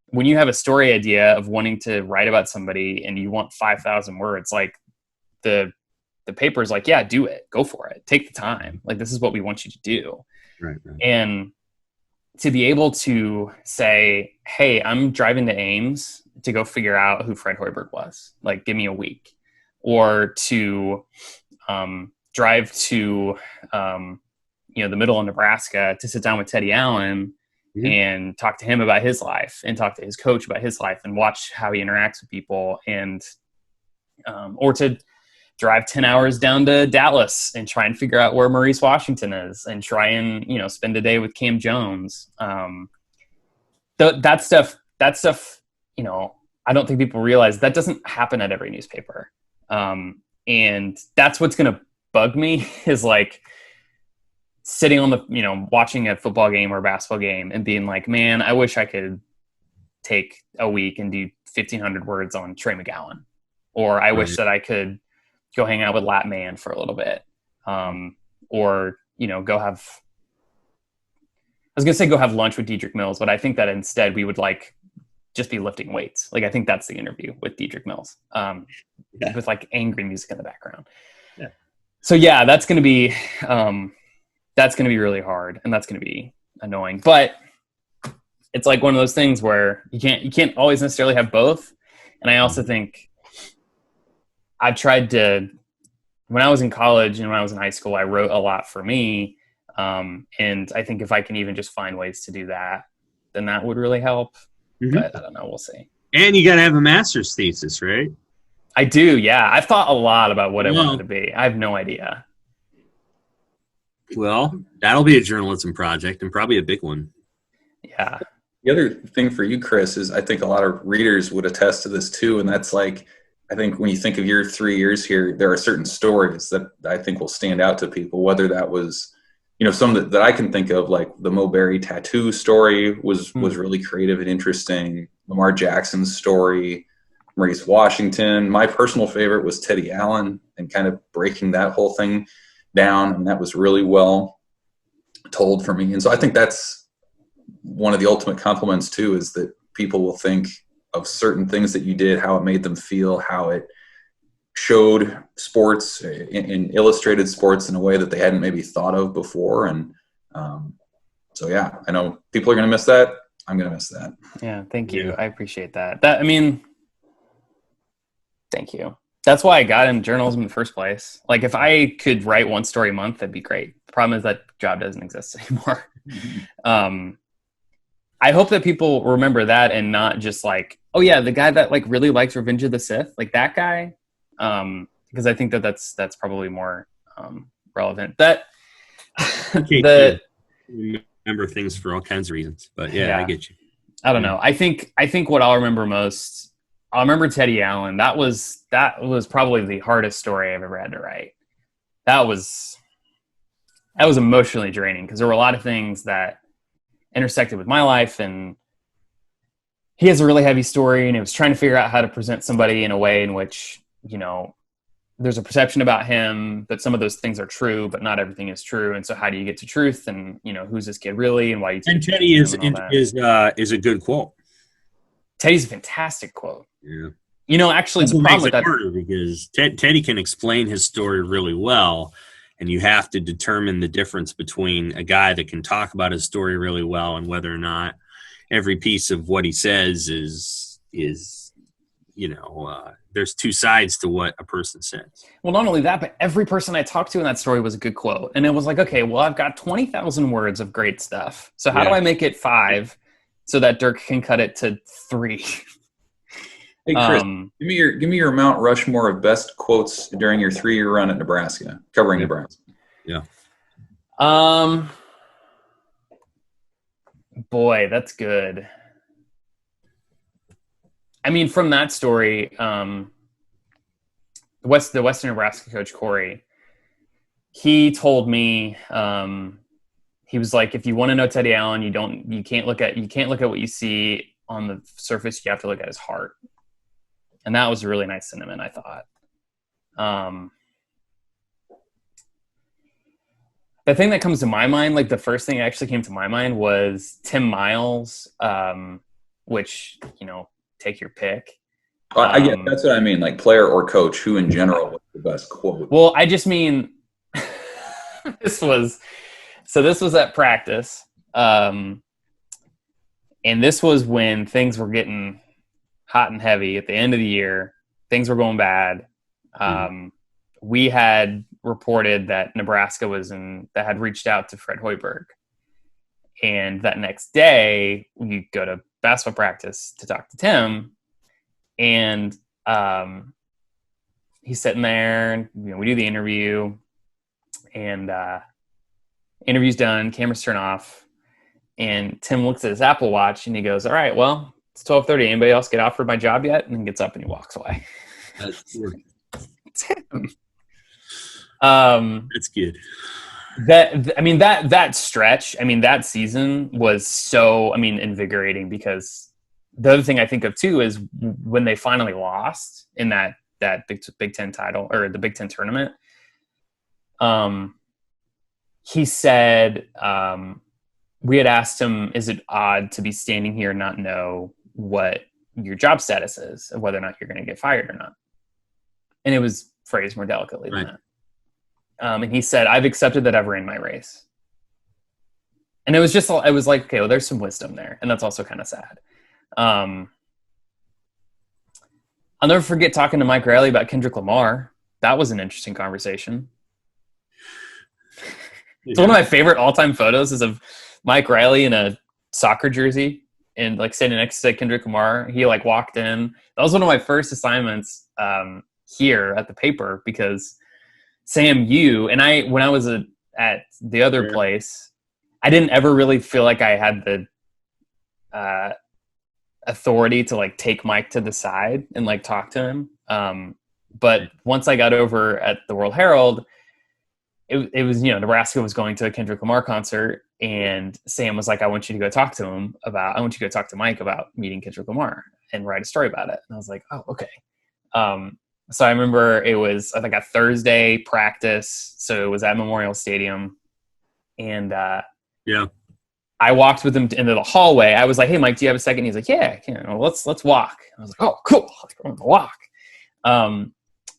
when you have a story idea of wanting to write about somebody and you want 5,000 words, like, the paper's like, yeah, do it. Go for it. Take the time. Like, this is what we want you to do. Right. And to be able to say, hey, I'm driving to Ames to go figure out who Fred Hoiberg was. Like, give me a week. Or to drive to, the middle of Nebraska to sit down with Teddy Allen and talk to him about his life and talk to his coach about his life and watch how he interacts with people. And, or to drive 10 hours down to Dallas and try and figure out where Maurice Washington is and try and, spend a day with Cam Jones. That stuff, I don't think people realize that doesn't happen at every newspaper. And that's what's going to bug me is like sitting on the, watching a football game or a basketball game and being like, man, I wish I could take a week and do 1,500 words on Trey McGowan. Or I wish that I could go hang out with Lat Man for a little bit. Or, go have lunch with Dedrick Mills, but I think that instead we would just be lifting weights. Like, I think that's the interview with Dedrick Mills, with angry music in the background. Yeah. So yeah, that's going to be really hard and that's going to be annoying, but it's like one of those things where you can't always necessarily have both. And I also think I've tried to, when I was in college and when I was in high school, I wrote a lot for me. And I think if I can even just find ways to do that, then that would really help. But I don't know. We'll see. And you got to have a master's thesis, right? I do. Yeah. I've thought a lot about what I wanted to be. I have no idea. Well, that'll be a journalism project and probably a big one. Yeah. The other thing for you, Chris, is I think a lot of readers would attest to this too. And that's I think when you think of your 3 years here, there are certain stories that I think will stand out to people, whether that was, some that I can think of, like the Mo Berry tattoo story was really creative and interesting. Lamar Jackson's story, Maurice Washington. My personal favorite was Teddy Allen and kind of breaking that whole thing down. And that was really well told for me. And so I think that's one of the ultimate compliments too, is that people will think of certain things that you did, how it made them feel, how it showed sports in illustrated sports in a way that they hadn't maybe thought of before. And so, yeah, I know people are going to miss that. I'm going to miss that. Yeah. Thank you. I appreciate that. Thank you. That's why I got in journalism in the first place. Like, if I could write one story a month, that'd be great. The problem is that job doesn't exist anymore. I hope that people remember that and not just oh yeah, the guy that really likes Revenge of the Sith, like that guy. Because I think that's probably more relevant. That remember things for all kinds of reasons, but yeah, I get you. I don't know. I think what I'll remember most, I'll remember Teddy Allen. That was probably the hardest story I've ever had to write. That was emotionally draining because there were a lot of things that intersected with my life, and he has a really heavy story, and it was trying to figure out how to present somebody in a way in which, there's a perception about him that some of those things are true, but not everything is true. And so how do you get to truth? And, who's this kid really? And why you And Teddy is a good quote. Teddy's a fantastic quote. Yeah. Actually, that's the problem with that, harder because Teddy can explain his story really well. And you have to determine the difference between a guy that can talk about his story really well and whether or not every piece of what he says is there's two sides to what a person says. Well, not only that, but every person I talked to in that story was a good quote. And it was like, okay, well, I've got 20,000 words of great stuff. So how do I make it 5 so that Dirk can cut it to 3? Hey, Chris, give me your Mount Rushmore of best quotes during your 3-year run at Nebraska, covering Nebraska. Yeah. Boy, that's good. From that story, the Western Nebraska coach, Corey, he told me, he was like, if you want to know Teddy Allen, you can't look at what you see on the surface. You have to look at his heart. And that was a really nice sentiment, I thought. The thing that comes to my mind, the first thing that actually came to my mind was Tim Miles, which, take your pick. I get that's what I mean, player or coach, who in general was the best quote? Well, I just mean this was at practice. And this was when things were getting hot and heavy at the end of the year. Things were going bad. We had reported that Nebraska that had reached out to Fred Hoiberg. And that next day, we go to basketball practice to talk to Tim. And he's sitting there, and we do the interview. And interview's done, cameras turn off. And Tim looks at his Apple Watch, and he goes, all right, well, it's 12:30. Anybody else get offered my job yet? And then gets up and he walks away. That's Tim. That's good. That stretch, that season was so, invigorating, because the other thing I think of too is when they finally lost in that Big Ten title, or the Big Ten tournament. He said, we had asked him, is it odd to be standing here and not know what your job status is, of whether or not you're going to get fired or not? And it was phrased more delicately than that. And he said, I've accepted that I've ran my race. And it was like, okay, well, there's some wisdom there. And that's also kind of sad. I'll never forget talking to Mike Riley about Kendrick Lamar. That was an interesting conversation. It's one of my favorite all-time photos is of Mike Riley in a soccer jersey and like standing next to Kendrick Lamar. He like walked in. That was one of my first assignments here at the paper, because SAMU, and when I was at the other place, I didn't ever really feel like I had the authority to like take Mike to the side and like talk to him. But once I got over at the World-Herald, it was, Nebraska was going to a Kendrick Lamar concert, and Sam was like, I want you to go talk to Mike about meeting Kendrick Lamar and write a story about it. And I was like, oh, okay. So I remember it was, I think, a Thursday practice. So it was at Memorial Stadium. And I walked with him into the hallway. I was like, hey, Mike, do you have a second? He's like, yeah, let's walk. I was like, oh, cool. Let's go on the walk.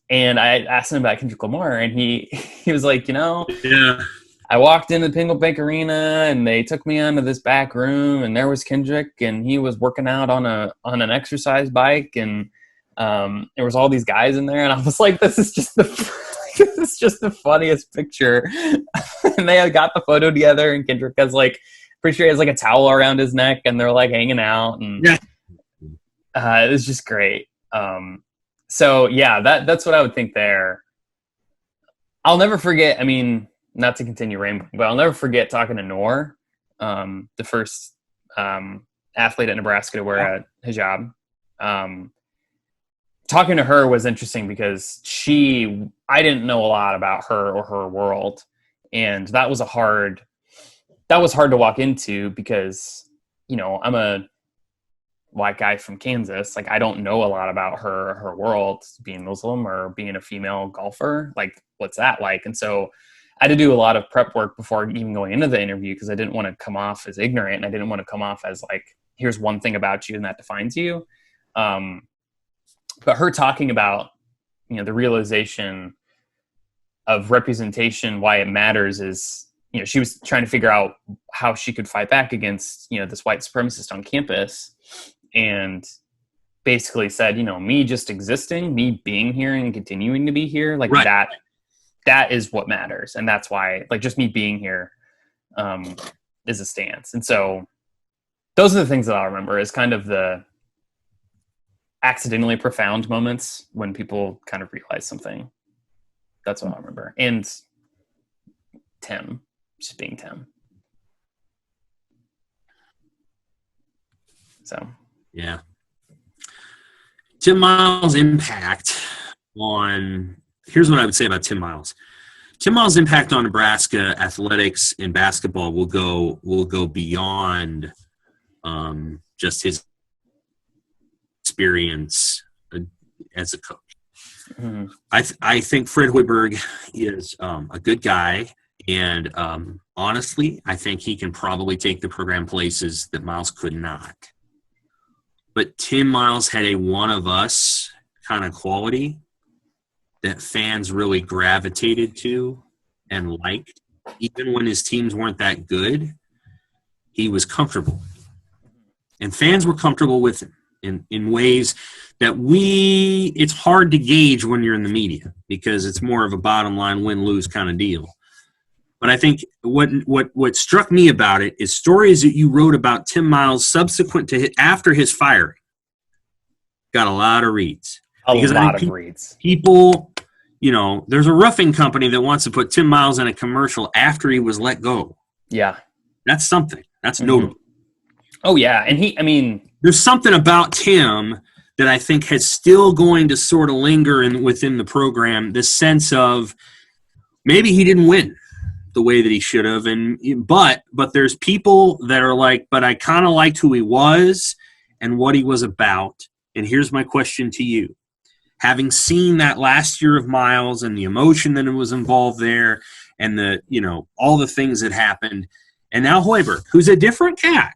And I asked him about Kendrick Lamar, and he was like, I walked into the Pingle Bank Arena, and they took me onto this back room, and there was Kendrick, and he was working out on an exercise bike, and there was all these guys in there, and I was like, this is just the funniest picture. And they had got the photo together, and Kendrick has like, pretty sure he has like a towel around his neck, and they're like hanging out, and it was just great. So yeah, that's what I would think there. I'll never forget, not to continue rambling, but I'll never forget talking to Noor, the first athlete at Nebraska to wear a hijab. Talking to her was interesting because I didn't know a lot about her or her world. And that was hard to walk into, because, I'm a white guy from Kansas. Like, I don't know a lot about her or her world, being Muslim or being a female golfer. Like, what's that like? And so I had to do a lot of prep work before even going into the interview, because I didn't want to come off as ignorant, and I didn't want to come off as like, here's one thing about you and that defines you. But her talking about, the realization of representation, why it matters, is, she was trying to figure out how she could fight back against, this white supremacist on campus, and basically said, me just existing, me being here and continuing to be here, like that is what matters. And that's why, like, just me being here is a stance. And so those are the things that I'll remember, is kind of the accidentally profound moments when people kind of realize something. That's what I remember. And Tim, just being Tim. So, yeah. Tim Miles' impact on, here's what I would say about Tim Miles. Tim Miles' impact on Nebraska athletics and basketball will go beyond just his experience as a coach. Mm-hmm. I think Fred Hoiberg is a good guy, and honestly, I think he can probably take the program places that Miles could not. But Tim Miles had a one-of-us kind of quality that fans really gravitated to and liked. Even when his teams weren't that good, he was comfortable. and fans were comfortable with him in ways that it's hard to gauge when you're in the media because it's more of a bottom line win-lose kind of deal. But I think what struck me about it is stories that you wrote about Tim Miles subsequent to after his firing got a lot of reads. People, there's a roofing company that wants to put Tim Miles in a commercial after he was let go. Yeah. That's something. That's notable. Oh, yeah. And there's something about Tim that I think is still going to sort of linger within the program, this sense of maybe he didn't win the way that he should have, but there's people that are like, but I kind of liked who he was and what he was about. And here's my question to you. Having seen that last year of Miles and the emotion that was involved there and all the things that happened, and now Hoiberg, who's a different cat.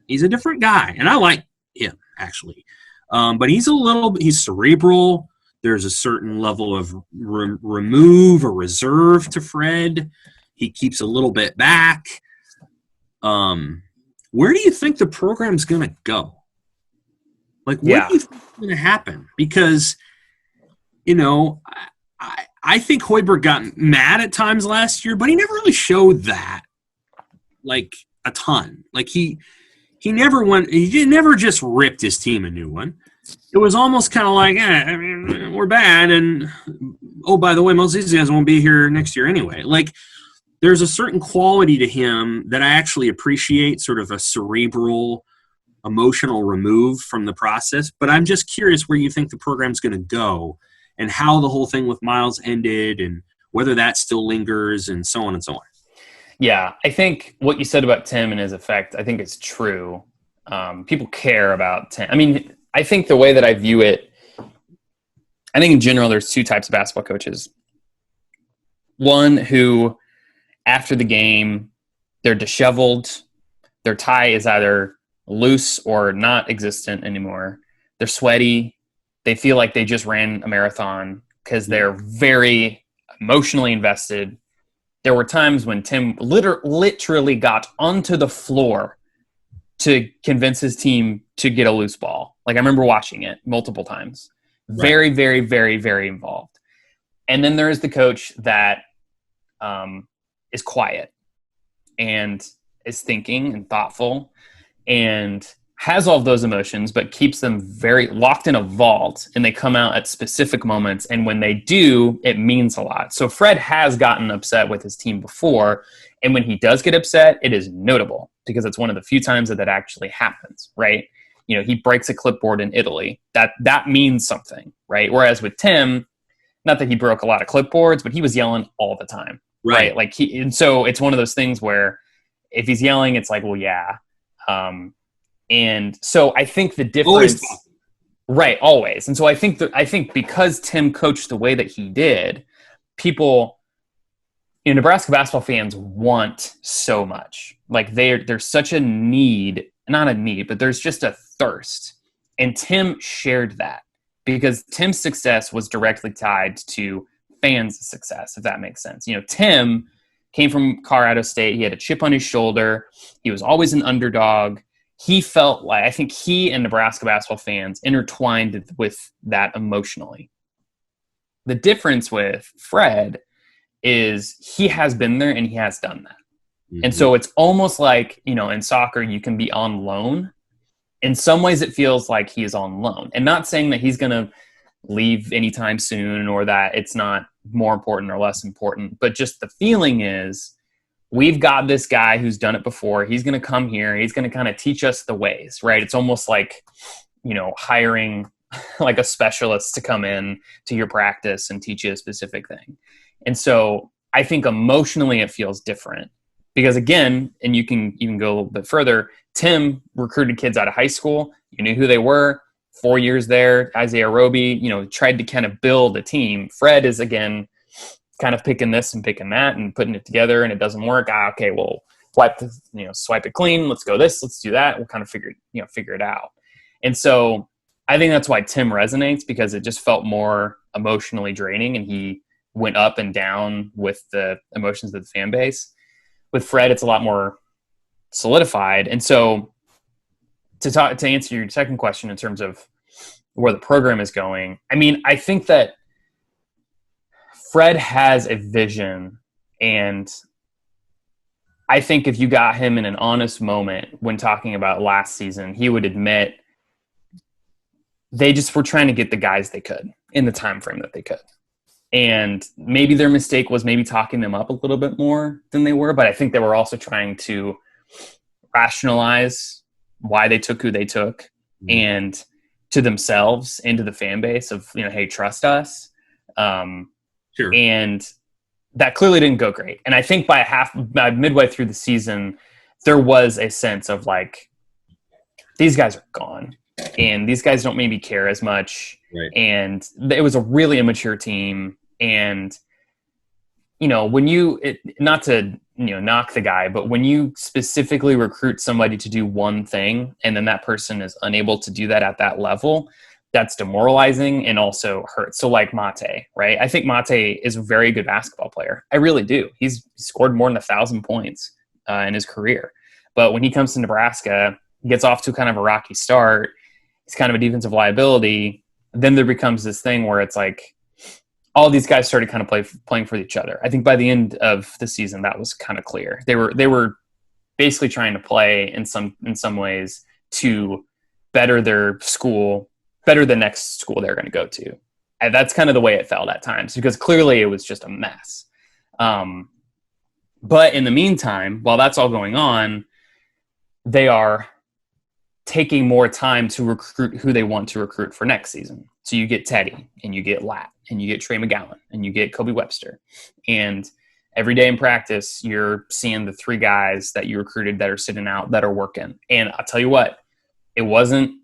He's a different guy, and I like him, actually. But he's cerebral. There's a certain level of remove or reserve to Fred. He keeps a little bit back. Where do you think the program's going to go? Like, what do you think is going to happen? Because, I think Hoiberg got mad at times last year, but he never really showed that, like, a ton. Like, he never just ripped his team a new one. It was almost kind of like, we're bad, and, oh, by the way, most of these guys won't be here next year anyway. Like, there's a certain quality to him that I actually appreciate, sort of a cerebral, emotional remove from the process. But I'm just curious where you think the program's going to go and how the whole thing with Miles ended and whether that still lingers and so on and so on. Yeah, I think what you said about Tim and his effect, I think it's true. People care about Tim. I mean, I think the way that I view it, I think in general there's two types of basketball coaches. One who, after the game, they're disheveled. Their tie is either loose or not existent anymore. They're sweaty. They feel like they just ran a marathon because they're very emotionally invested. There were times when Tim literally got onto the floor to convince his team to get a loose ball. Like, I remember watching it multiple times. Very, very, very, very involved. And then there is the coach that is quiet and is thinking and thoughtful and has all of those emotions, but keeps them very locked in a vault, and they come out at specific moments. And when they do, it means a lot. So Fred has gotten upset with his team before. And when he does get upset, it is notable because it's one of the few times that actually happens, right? He breaks a clipboard in Italy. That means something, right? Whereas with Tim, not that he broke a lot of clipboards, but he was yelling all the time, right? Like and so it's one of those things where if he's yelling, it's like, well, yeah. And so I think the difference, always. And so I think because Tim coached the way that he did, people, Nebraska basketball fans want so much. Like there's such a need, not a need, but there's just a thirst. And Tim shared that because Tim's success was directly tied to fans' success, if that makes sense. Tim came from Colorado State. He had a chip on his shoulder. He was always an underdog. He felt like, I think he and Nebraska basketball fans intertwined with that emotionally. The difference with Fred is he has been there and he has done that. Mm-hmm. And so it's almost like, in soccer, you can be on loan. In some ways, it feels like he is on loan. And not saying that he's going to leave anytime soon or that it's not more important or less important, but just the feeling is, we've got this guy who's done it before. He's going to come here. He's going to kind of teach us the ways, right? It's almost like, hiring like a specialist to come in to your practice and teach you a specific thing. And so I think emotionally it feels different because again, and you can even go a little bit further, Tim recruited kids out of high school. You knew who they were. 4 years there, Isaiah Roby, tried to kind of build a team. Fred is, again, kind of picking this and picking that and putting it together, and it doesn't work. Okay, well, swipe it clean. Let's go this. Let's do that. We'll kind of figure it out. And so I think that's why Tim resonates because it just felt more emotionally draining, and he went up and down with the emotions of the fan base. With Fred, it's a lot more solidified, and so to answer your second question in terms of where the program is going, I mean, I think that Fred has a vision, and I think if you got him in an honest moment when talking about last season, he would admit they just were trying to get the guys they could in the time frame that they could. And maybe their mistake was maybe talking them up a little bit more than they were, but I think they were also trying to rationalize why they took who they took, and to themselves and to the fan base of, hey, trust us. Sure. And that clearly didn't go great. And I think by midway through the season, there was a sense of like, these guys are gone and these guys don't maybe care as much. Right. And it was a really immature team. And, not to, knock the guy, but when you specifically recruit somebody to do one thing and then that person is unable to do that at that level, that's demoralizing and also hurts. So like Mate, right? I think Mate is a very good basketball player. I really do. He's scored more than 1,000 points in his career. But when he comes to Nebraska, he gets off to kind of a rocky start. He's kind of a defensive liability. Then there becomes this thing where it's like all these guys started kind of playing for each other. I think by the end of the season, that was kind of clear. They were basically trying to play in some ways to better their school, better the next school they're going to go to. And that's kind of the way it felt at times, because clearly it was just a mess. But in the meantime, while that's all going on, they are taking more time to recruit who they want to recruit for next season. So you get Teddy, and you get Lat, and you get Trey McGowan, and you get Kobe Webster. And every day in practice, you're seeing the three guys that you recruited that are sitting out, that are working. And I'll tell you what, it wasn't,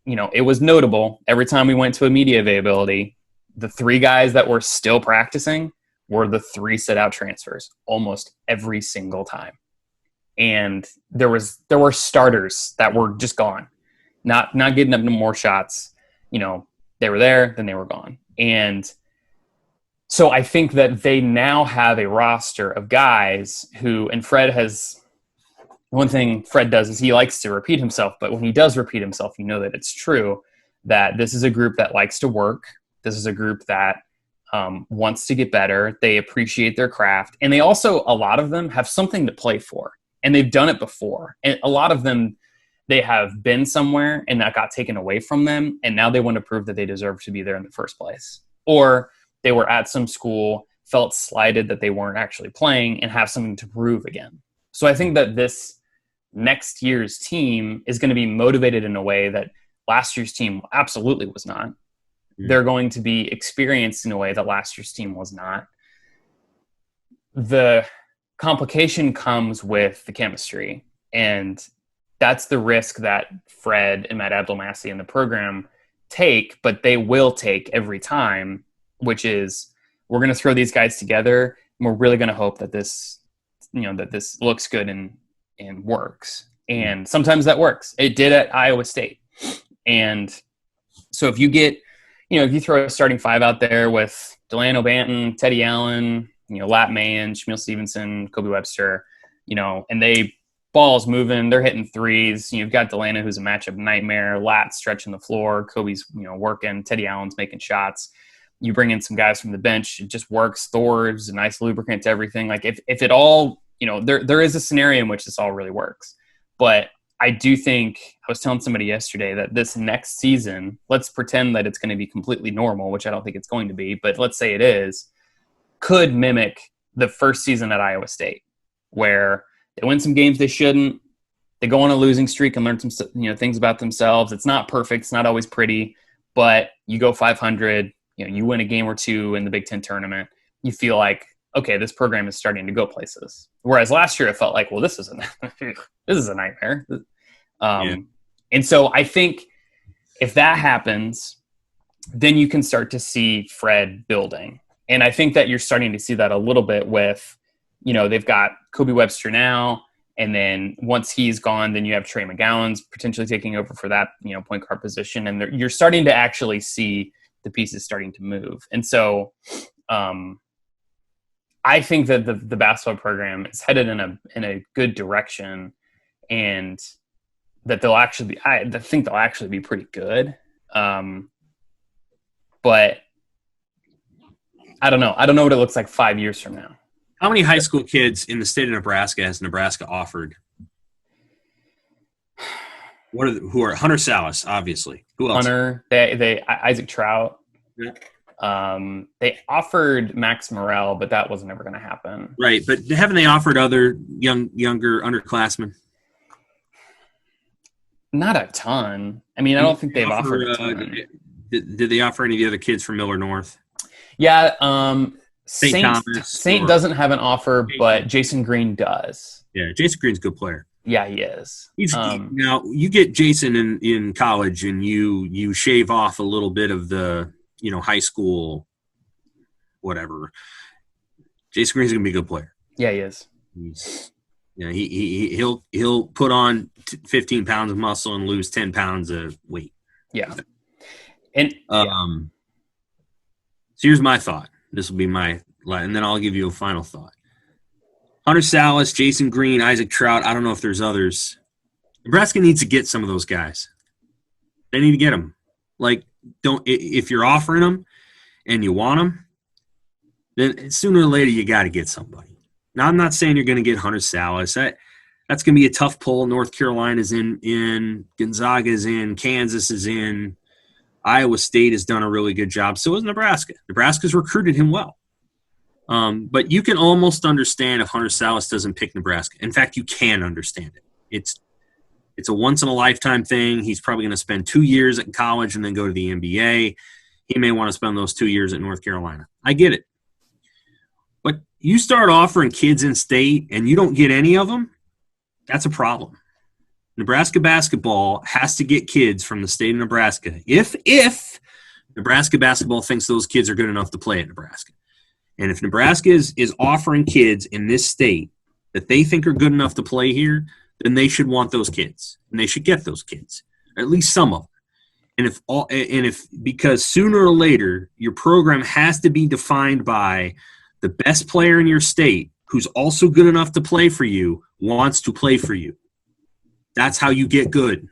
it was notable. Every time we went to a media availability, the three guys that were still practicing were the three sit-out transfers almost every single time. And there were starters that were just gone, not getting up no more shots. They were there, then they were gone. And so I think that they now have a roster of guys who, and one thing Fred does is he likes to repeat himself, but when he does repeat himself, that it's true, that this is a group that likes to work. This is a group that wants to get better. They appreciate their craft. And they also, a lot of them have something to play for. And they've done it before. And a lot of them, they have been somewhere and that got taken away from them. And now they want to prove that they deserve to be there in the first place. Or they were at some school, felt slighted that they weren't actually playing, and have something to prove again. So I think that this next year's team is going to be motivated in a way that last year's team absolutely was not. Mm-hmm. They're going to be experienced in a way that last year's team was not. The complication comes with the chemistry, and that's the risk that Fred and Matt Abdelmassih and the program take, but they will take every time, which is, we're going to throw these guys together and we're really going to hope that this looks good and works. And sometimes that works. It did at Iowa State. And so if you get, if you throw a starting five out there with Delano Banton, Teddy Allen, Lat Mayen, Shamil Stevenson, Kobe Webster, and they balls moving, they're hitting threes. You've got Delano, who's a matchup nightmare. Lat stretching the floor. Kobe's, working. Teddy Allen's making shots. You bring in some guys from the bench. It just works. Thor's a nice lubricant to everything. Like if it all, there is a scenario in which this all really works. But I do think, I was telling somebody yesterday that this next season, let's pretend that it's going to be completely normal, which I don't think it's going to be, but let's say it is, could mimic the first season at Iowa State, where they win some games they shouldn't. They go on a losing streak and learn some things about themselves. It's not perfect. It's not always pretty. But you go 500, you win a game or two in the Big Ten tournament. You feel like, okay, this program is starting to go places. Whereas last year it felt like, well, this is a nightmare. And so I think if that happens, then you can start to see Fred building. And I think that you're starting to see that a little bit with, they've got Kobe Webster now, and then once he's gone, then you have Trey McGowan's potentially taking over for that, point guard position. And you're starting to actually see the pieces starting to move. And so I think that the basketball program is headed in a good direction. And that they'll actually be. I think they'll actually be pretty good. But I don't know. I don't know what it looks like 5 years from now. How many high school kids in the state of Nebraska has Nebraska offered? Who are Hunter Salas, obviously. Who else? Hunter, they Isaac Trout. Yeah. They offered Max Morrell, but that wasn't ever going to happen. Right, but haven't they offered other younger underclassmen? Not a ton. I mean, I don't think they've offered a ton. Did they offer any of the other kids from Miller North? Yeah, Saint doesn't have an offer, but Jason Green does. Yeah, Jason Green's a good player. Yeah, he is. Now you get Jason in college, and you shave off a little bit of the high school, whatever. Jason Green's gonna be a good player. Yeah, he is. He'll put on 15 pounds of muscle and lose 10 pounds of weight. Yeah, and so here's my thought. This will be and then I'll give you a final thought. Hunter Salas, Jason Green, Isaac Trout. I don't know if there's others. Nebraska needs to get some of those guys. They need to get them. If you're offering them and you want them, then sooner or later you got to get somebody. Now, I'm not saying you're going to get Hunter Salas. That's going to be a tough pull. North Carolina's in, Gonzaga's in, Kansas is in, Iowa State has done a really good job. So has Nebraska. Nebraska's recruited him well. But you can almost understand if Hunter Salas doesn't pick Nebraska. In fact, you can understand it. It's a once-in-a-lifetime thing. He's probably going to spend 2 years at college and then go to the NBA. He may want to spend those 2 years at North Carolina. I get it. But you start offering kids in state and you don't get any of them, that's a problem. Nebraska basketball has to get kids from the state of Nebraska if Nebraska basketball thinks those kids are good enough to play at Nebraska. And if Nebraska is offering kids in this state that they think are good enough to play here, then they should want those kids, and they should get those kids, or at least some of them. Because sooner or later your program has to be defined by the best player in your state who's also good enough to play for you wants to play for you. That's how you get good.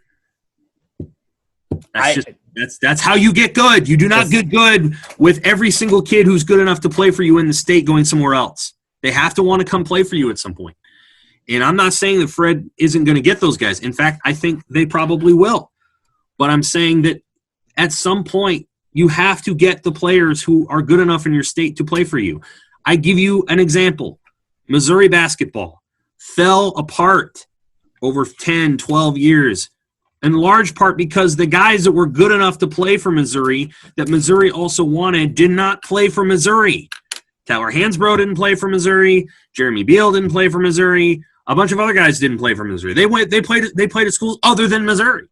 That's how you get good. You do not get good with every single kid who's good enough to play for you in the state going somewhere else. They have to want to come play for you at some point. And I'm not saying that Fred isn't going to get those guys. In fact, I think they probably will. But I'm saying that at some point you have to get the players who are good enough in your state to play for you. I give you an example. Missouri basketball fell apart over 10, 12 years, in large part because the guys that were good enough to play for Missouri, that Missouri also wanted, did not play for Missouri. Tyler Hansbrough didn't play for Missouri. Jeremy Beal didn't play for Missouri. A bunch of other guys didn't play for Missouri. They played at schools other than Missouri.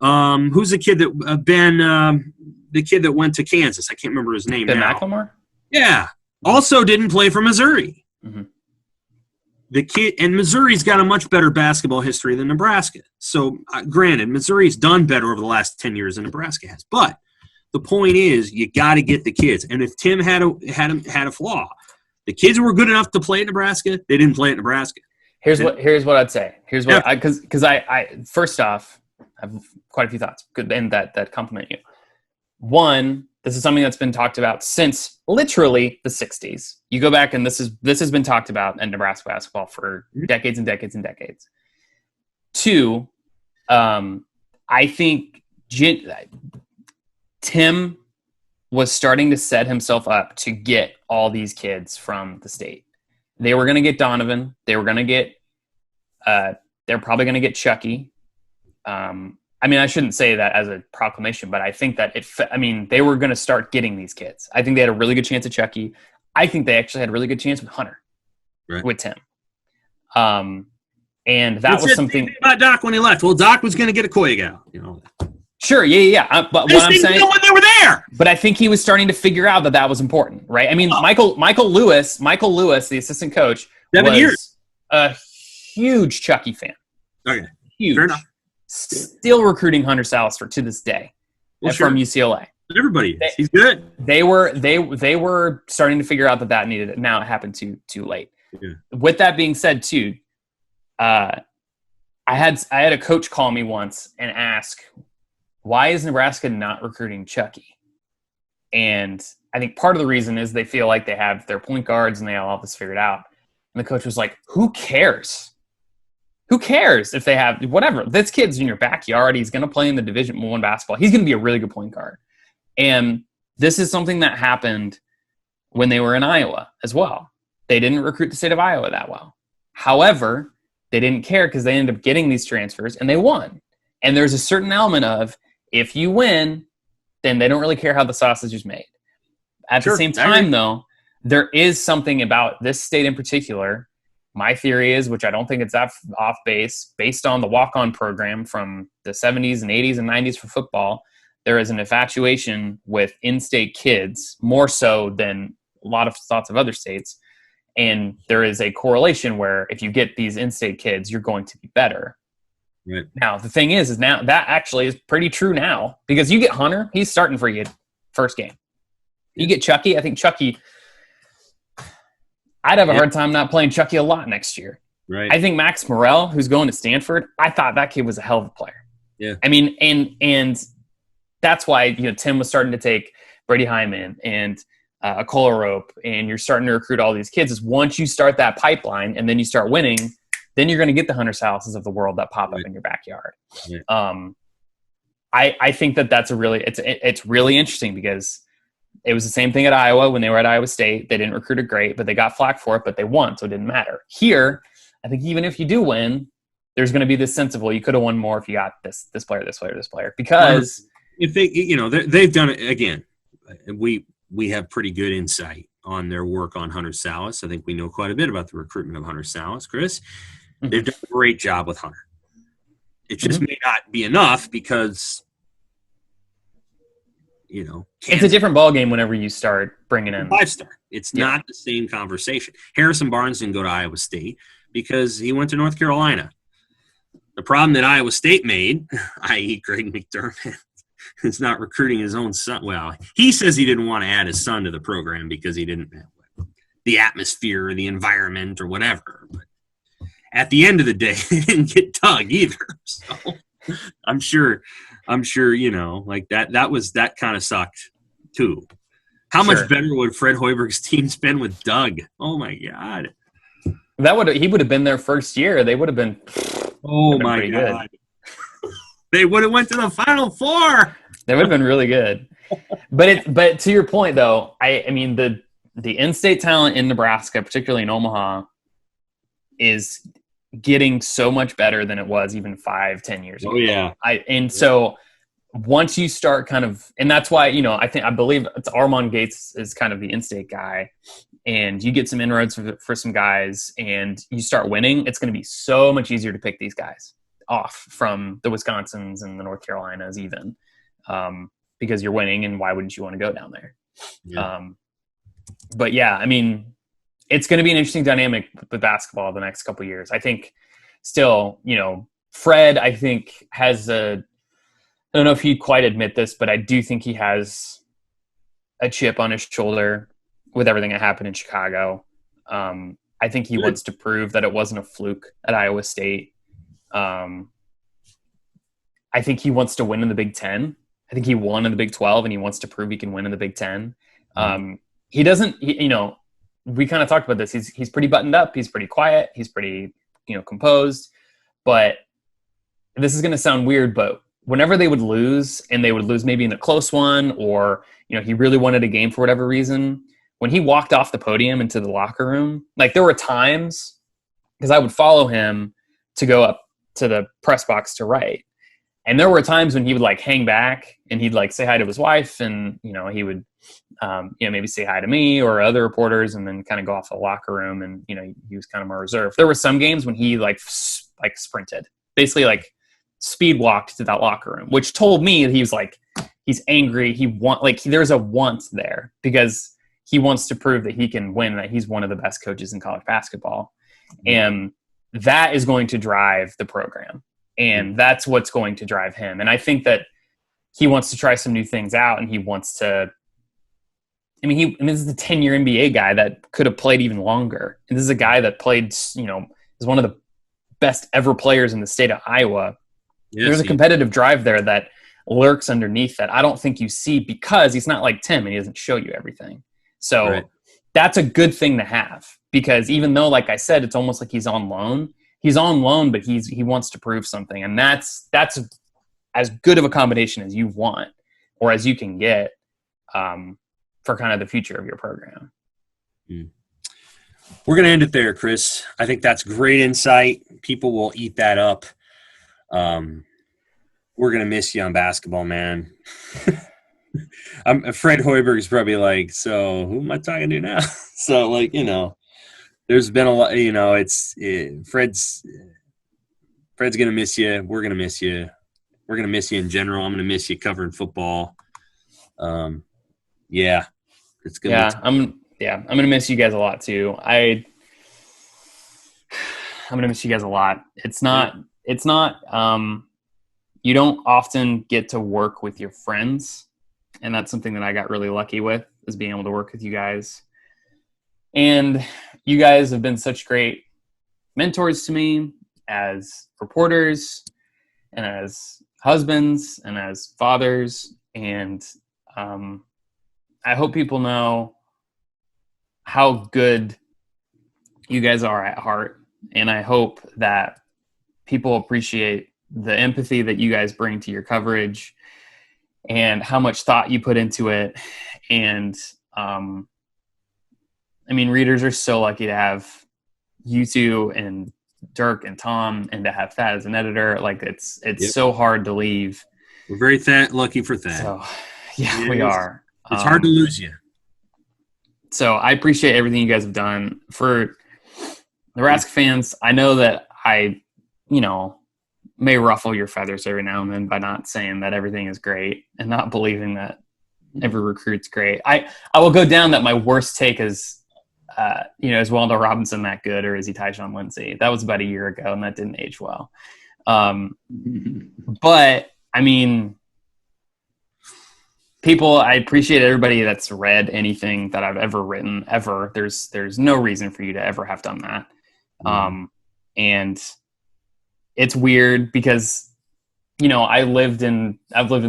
Who's the kid that the kid that went to Kansas? I can't remember his name Ben now. McLemore? Yeah, also didn't play for Missouri. Mm-hmm. The kid, and Missouri's got a much better basketball history than Nebraska. So, granted, Missouri's done better over the last 10 years than Nebraska has. But the point is, you got to get the kids. And if Tim had a flaw, the kids who were good enough to play at Nebraska, they didn't play at Nebraska. Here's what I'd say. Because I first off, I have quite a few thoughts and that compliment you. One, this is something that's been talked about since literally the 60s. You go back and this has been talked about in Nebraska basketball for decades and decades and decades. Two, I think Tim was starting to set himself up to get all these kids from the state. They were going to get Donovan. They were going to get they're probably going to get Chucky. I mean, I shouldn't say that as a proclamation, but I think that they were going to start getting these kids. I think they had a really good chance at Chucky. I think they actually had a really good chance with Hunter, with Tim. And that was something about Doc when he left. Well, Doc was going to get a Koyagao, Sure, yeah. But what I'm saying, when they were there. But I think he was starting to figure out that was important, right? I mean, Michael Lewis, the assistant coach, 7 years, a huge Chucky fan. Okay, huge. Fair enough. Still recruiting Hunter Salas to this day from UCLA. Everybody is. He's good. They were starting to figure out that needed it. Now it happened too late. Yeah. With that being said, too, I I had a coach call me once and ask, why is Nebraska not recruiting Chucky? And I think part of the reason is they feel like they have their point guards and they all have this figured out. And the coach was like, who cares? Who cares if they have whatever? This kid's in your backyard. He's going to play in the Division I basketball. He's going to be a really good point guard. And this is something that happened when they were in Iowa as well. They didn't recruit the state of Iowa that well. However, they didn't care because they ended up getting these transfers and they won. And there's a certain element of if you win, then they don't really care how the sausage is made. At the same time, though, there is something about this state in particular. My theory is, which I don't think it's that off base, based on the walk-on program from the 70s and 80s and 90s for football, there is an infatuation with in-state kids, more so than a lot of thoughts of other states. And there is a correlation where if you get these in-state kids, you're going to be better. Right. Now, the thing is now that actually is pretty true now because you get Hunter, he's starting for you first game. You get Chucky, I think Chucky, I'd have a hard time not playing Chucky a lot next year. Right. I think Max Morrell, who's going to Stanford, I thought that kid was a hell of a player. Yeah. I mean, and that's why, Tim was starting to take Brady Hyman and a Rope, and you're starting to recruit all these kids. Is once you start that pipeline and then you start winning, then you're going to get the Hunter Sallises of the world that pop up in your backyard. Yeah. I think that's it's really interesting because it was the same thing at Iowa when they were at Iowa State. They didn't recruit it great, but they got flack for it, but they won, so it didn't matter. Here, I think even if you do win, there's going to be this sense of, well, you could have won more if you got this player, because if they, they've done it again. We have pretty good insight on their work on Hunter Sallis. I think we know quite a bit about the recruitment of Hunter Sallis, Chris. Mm-hmm. They've done a great job with Hunter. It just may not be enough because, it's a different ballgame whenever you start bringing in 5-star. It's not the same conversation. Harrison Barnes didn't go to Iowa State because he went to North Carolina. The problem that Iowa State made, i.e. Greg McDermott, is not recruiting his own son. Well, he says he didn't want to add his son to the program because he didn't have the atmosphere or the environment or whatever. But at the end of the day, they didn't get Doug either. So I'm sure, that kind of sucked too. How much better would Fred Hoiberg's teams been with Doug? Oh my God. He would have been their first year. They would have been. Oh my God. They would have went to the Final Four. They would have been really good. But to your point though, I mean the in-state talent in Nebraska, particularly in Omaha, is getting so much better than it was even 5-10 years ago. Oh yeah. So once you start kind of, and that's why, I believe it's Armand Gates is kind of the in-state guy, and you get some inroads for some guys and you start winning, it's going to be so much easier to pick these guys off from the Wisconsins and the North Carolinas even, because you're winning, and why wouldn't you want to go down there? Yeah. But yeah, I mean, it's going to be an interesting dynamic with basketball the next couple of years. I think still, Fred, I think has I don't know if he'd quite admit this, but I do think he has a chip on his shoulder with everything that happened in Chicago. I think he wants to prove that it wasn't a fluke at Iowa State. I think he wants to win in the Big Ten. I think he won in the Big 12, and he wants to prove he can win in the Big Ten. He doesn't, we kind of talked about this. He's pretty buttoned up. He's pretty quiet. He's pretty, composed. But this is going to sound weird, but whenever they would lose, and they would lose maybe in a close one, or, he really wanted a game for whatever reason, when he walked off the podium into the locker room, like there were times, because I would follow him to go up to the press box to write. And there were times when he would like hang back and he'd like say hi to his wife, and, he would, maybe say hi to me or other reporters, and then kind of go off the locker room, and, he was kind of more reserved. There were some games when he like sprinted, basically like speed walked to that locker room, which told me that he was like, he's angry. There's a want there because he wants to prove that he can win, that he's one of the best coaches in college basketball. And that is going to drive the program. And that's what's going to drive him. And I think that he wants to try some new things out, and he wants to, this is a 10-year NBA guy that could have played even longer. And this is a guy that played, is one of the best ever players in the state of Iowa. Yes, there's a competitive drive there that lurks underneath that I don't think you see because he's not like Tim and he doesn't show you everything. So that's a good thing to have, because even though, like I said, it's almost like he's on loan, but he wants to prove something. And that's as good of a combination as you want or as you can get for kind of the future of your program. We're going to end it there, Chris. I think that's great insight. People will eat that up. We're going to miss you on basketball, man. Fred Hoiberg's probably like, so who am I talking to now? So, like, there's been a lot, Fred's going to miss you. We're going to miss you. We're going to miss you in general. I'm going to miss you covering football. It's going to I'm going to miss you guys a lot too. I'm going to miss you guys a lot. It's not, you don't often get to work with your friends. And that's something that I got really lucky with, is being able to work with you guys. And you guys have been such great mentors to me as reporters and as husbands and as fathers. And I hope people know how good you guys are at heart. And I hope that people appreciate the empathy that you guys bring to your coverage and how much thought you put into it. And readers are so lucky to have you two and Dirk and Tom, and to have Thad as an editor. Like, it's so hard to leave. We're very lucky for Thad. So, we are. It's hard to lose you. So I appreciate everything you guys have done. For Nebraska fans, I know that I, may ruffle your feathers every now and then by not saying that everything is great and not believing that every recruit's great. I will go down that my worst take is, is Waldo Robinson that good, or is he Tyshawn Lindsay? That was about a year ago, and that didn't age well. But, I appreciate everybody that's read anything that I've ever written, ever. There's no reason for you to ever have done that. And it's weird because, I've lived in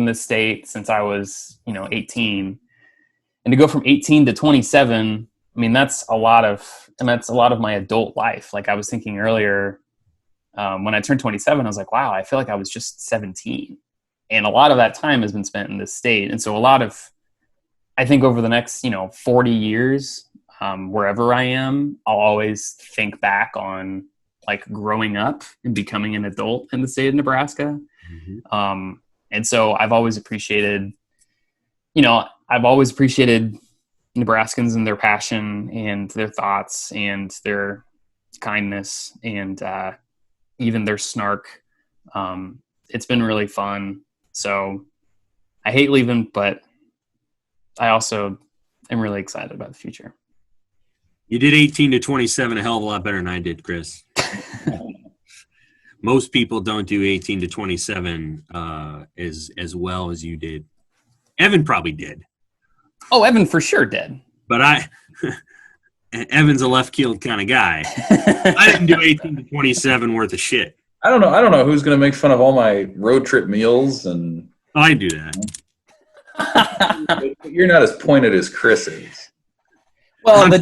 this state since I was, 18, and to go from 18 to 27, that's a lot of my adult life. Like, I was thinking earlier, when I turned 27, I was like, wow, I feel like I was just 17. And a lot of that time has been spent in this state. And so I think over the next, 40 years, wherever I am, I'll always think back on like growing up and becoming an adult in the state of Nebraska. Mm-hmm. And so I've always appreciated Nebraskans and their passion and their thoughts and their kindness and even their snark. It's been really fun. So I hate leaving, but I also am really excited about the future. You did 18 to 27 a hell of a lot better than I did, Chris. Most people don't do 18 to 27 as well as you did. Evan probably did. Oh, Evan for sure did. But Evan's a left-keeled kind of guy. I didn't do 18 to 27 worth of shit. I don't know who's going to make fun of all my road trip meals and. I do that. You're not as pointed as Chris is. Well, I'll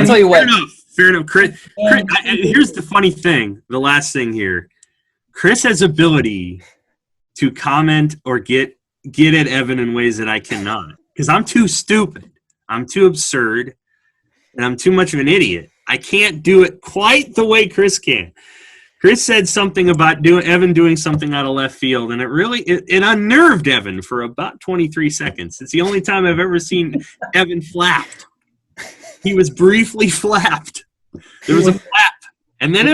tell you what. Fair enough. Chris, here's the funny thing. The last thing here. Chris has ability to comment or get at Evan in ways that I cannot. Because I'm too stupid. I'm too absurd. And I'm too much of an idiot. I can't do it quite the way Chris can. Chris said something about Evan doing something out of left field, and it unnerved Evan for about 23 seconds. It's the only time I've ever seen Evan flapped. He was briefly flapped. There was a flap, and then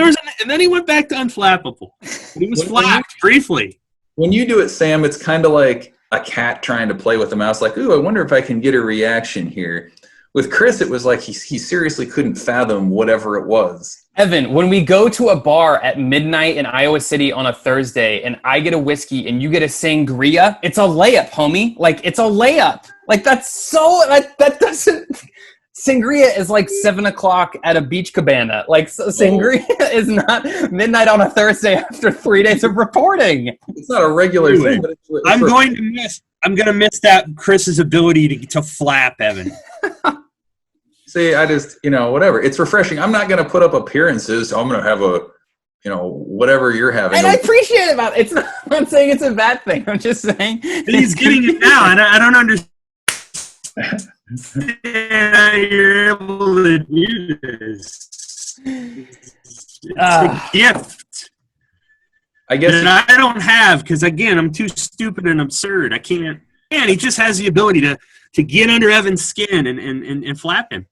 he went back to unflappable. He was flapped briefly. When you do it, Sam, it's kind of like a cat trying to play with a mouse. Like, ooh, I wonder if I can get a reaction here. With Chris, it was like he seriously couldn't fathom whatever it was. Evan, when we go to a bar at midnight in Iowa City on a Thursday and I get a whiskey and you get a sangria, it's a layup, homie. Like, it's a layup. Like, that's so – that doesn't – Sangria is like 7:00 at a beach cabana. Like sangria is not midnight on a Thursday after 3 days of reporting. It's not a regular thing. But I'm going to miss that Chris's ability to flap, Evan. See, I just, whatever. It's refreshing. I'm not going to put up appearances. I'm going to have a, whatever you're having. And I appreciate it. It's not, I'm not saying it's a bad thing. I'm just saying. He's getting it now, and I don't understand how you're able to do this. It's a gift. I guess that I don't have because, again, I'm too stupid and absurd. I can't. And he just has the ability to get under Evan's skin and flap him.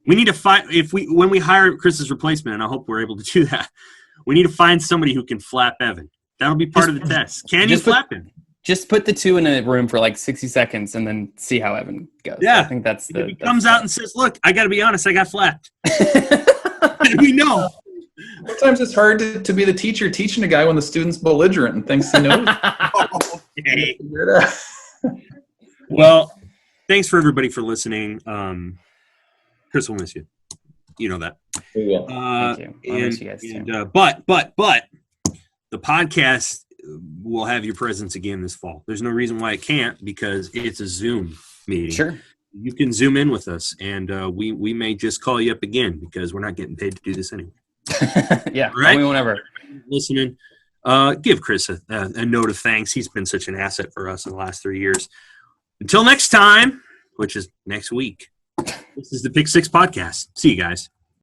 We need to find when we hire Chris's replacement, and I hope we're able to do that. We need to find somebody who can flap Evan. That'll be part of the test. Can you flap him? Just put the two in a room for like 60 seconds and then see how Evan goes. Yeah, I think that's the. If he comes out and says, "Look, I got to be honest, I got flapped." We know. Sometimes it's hard to be the teacher teaching a guy when the student's belligerent and thinks he knows. Okay. Well, thanks for everybody for listening. Chris will miss you. You know that. We will. Thank you. I'll miss you guys too. But the podcast will have your presence again this fall. There's no reason why it can't because it's a Zoom meeting. Sure. You can Zoom in with us, and we may just call you up again because we're not getting paid to do this anyway. Yeah, right? we won't ever. Listening. Give Chris a note of thanks. He's been such an asset for us in the last 3 years. Until next time, which is next week, this is the Pix Six Podcast. See you guys.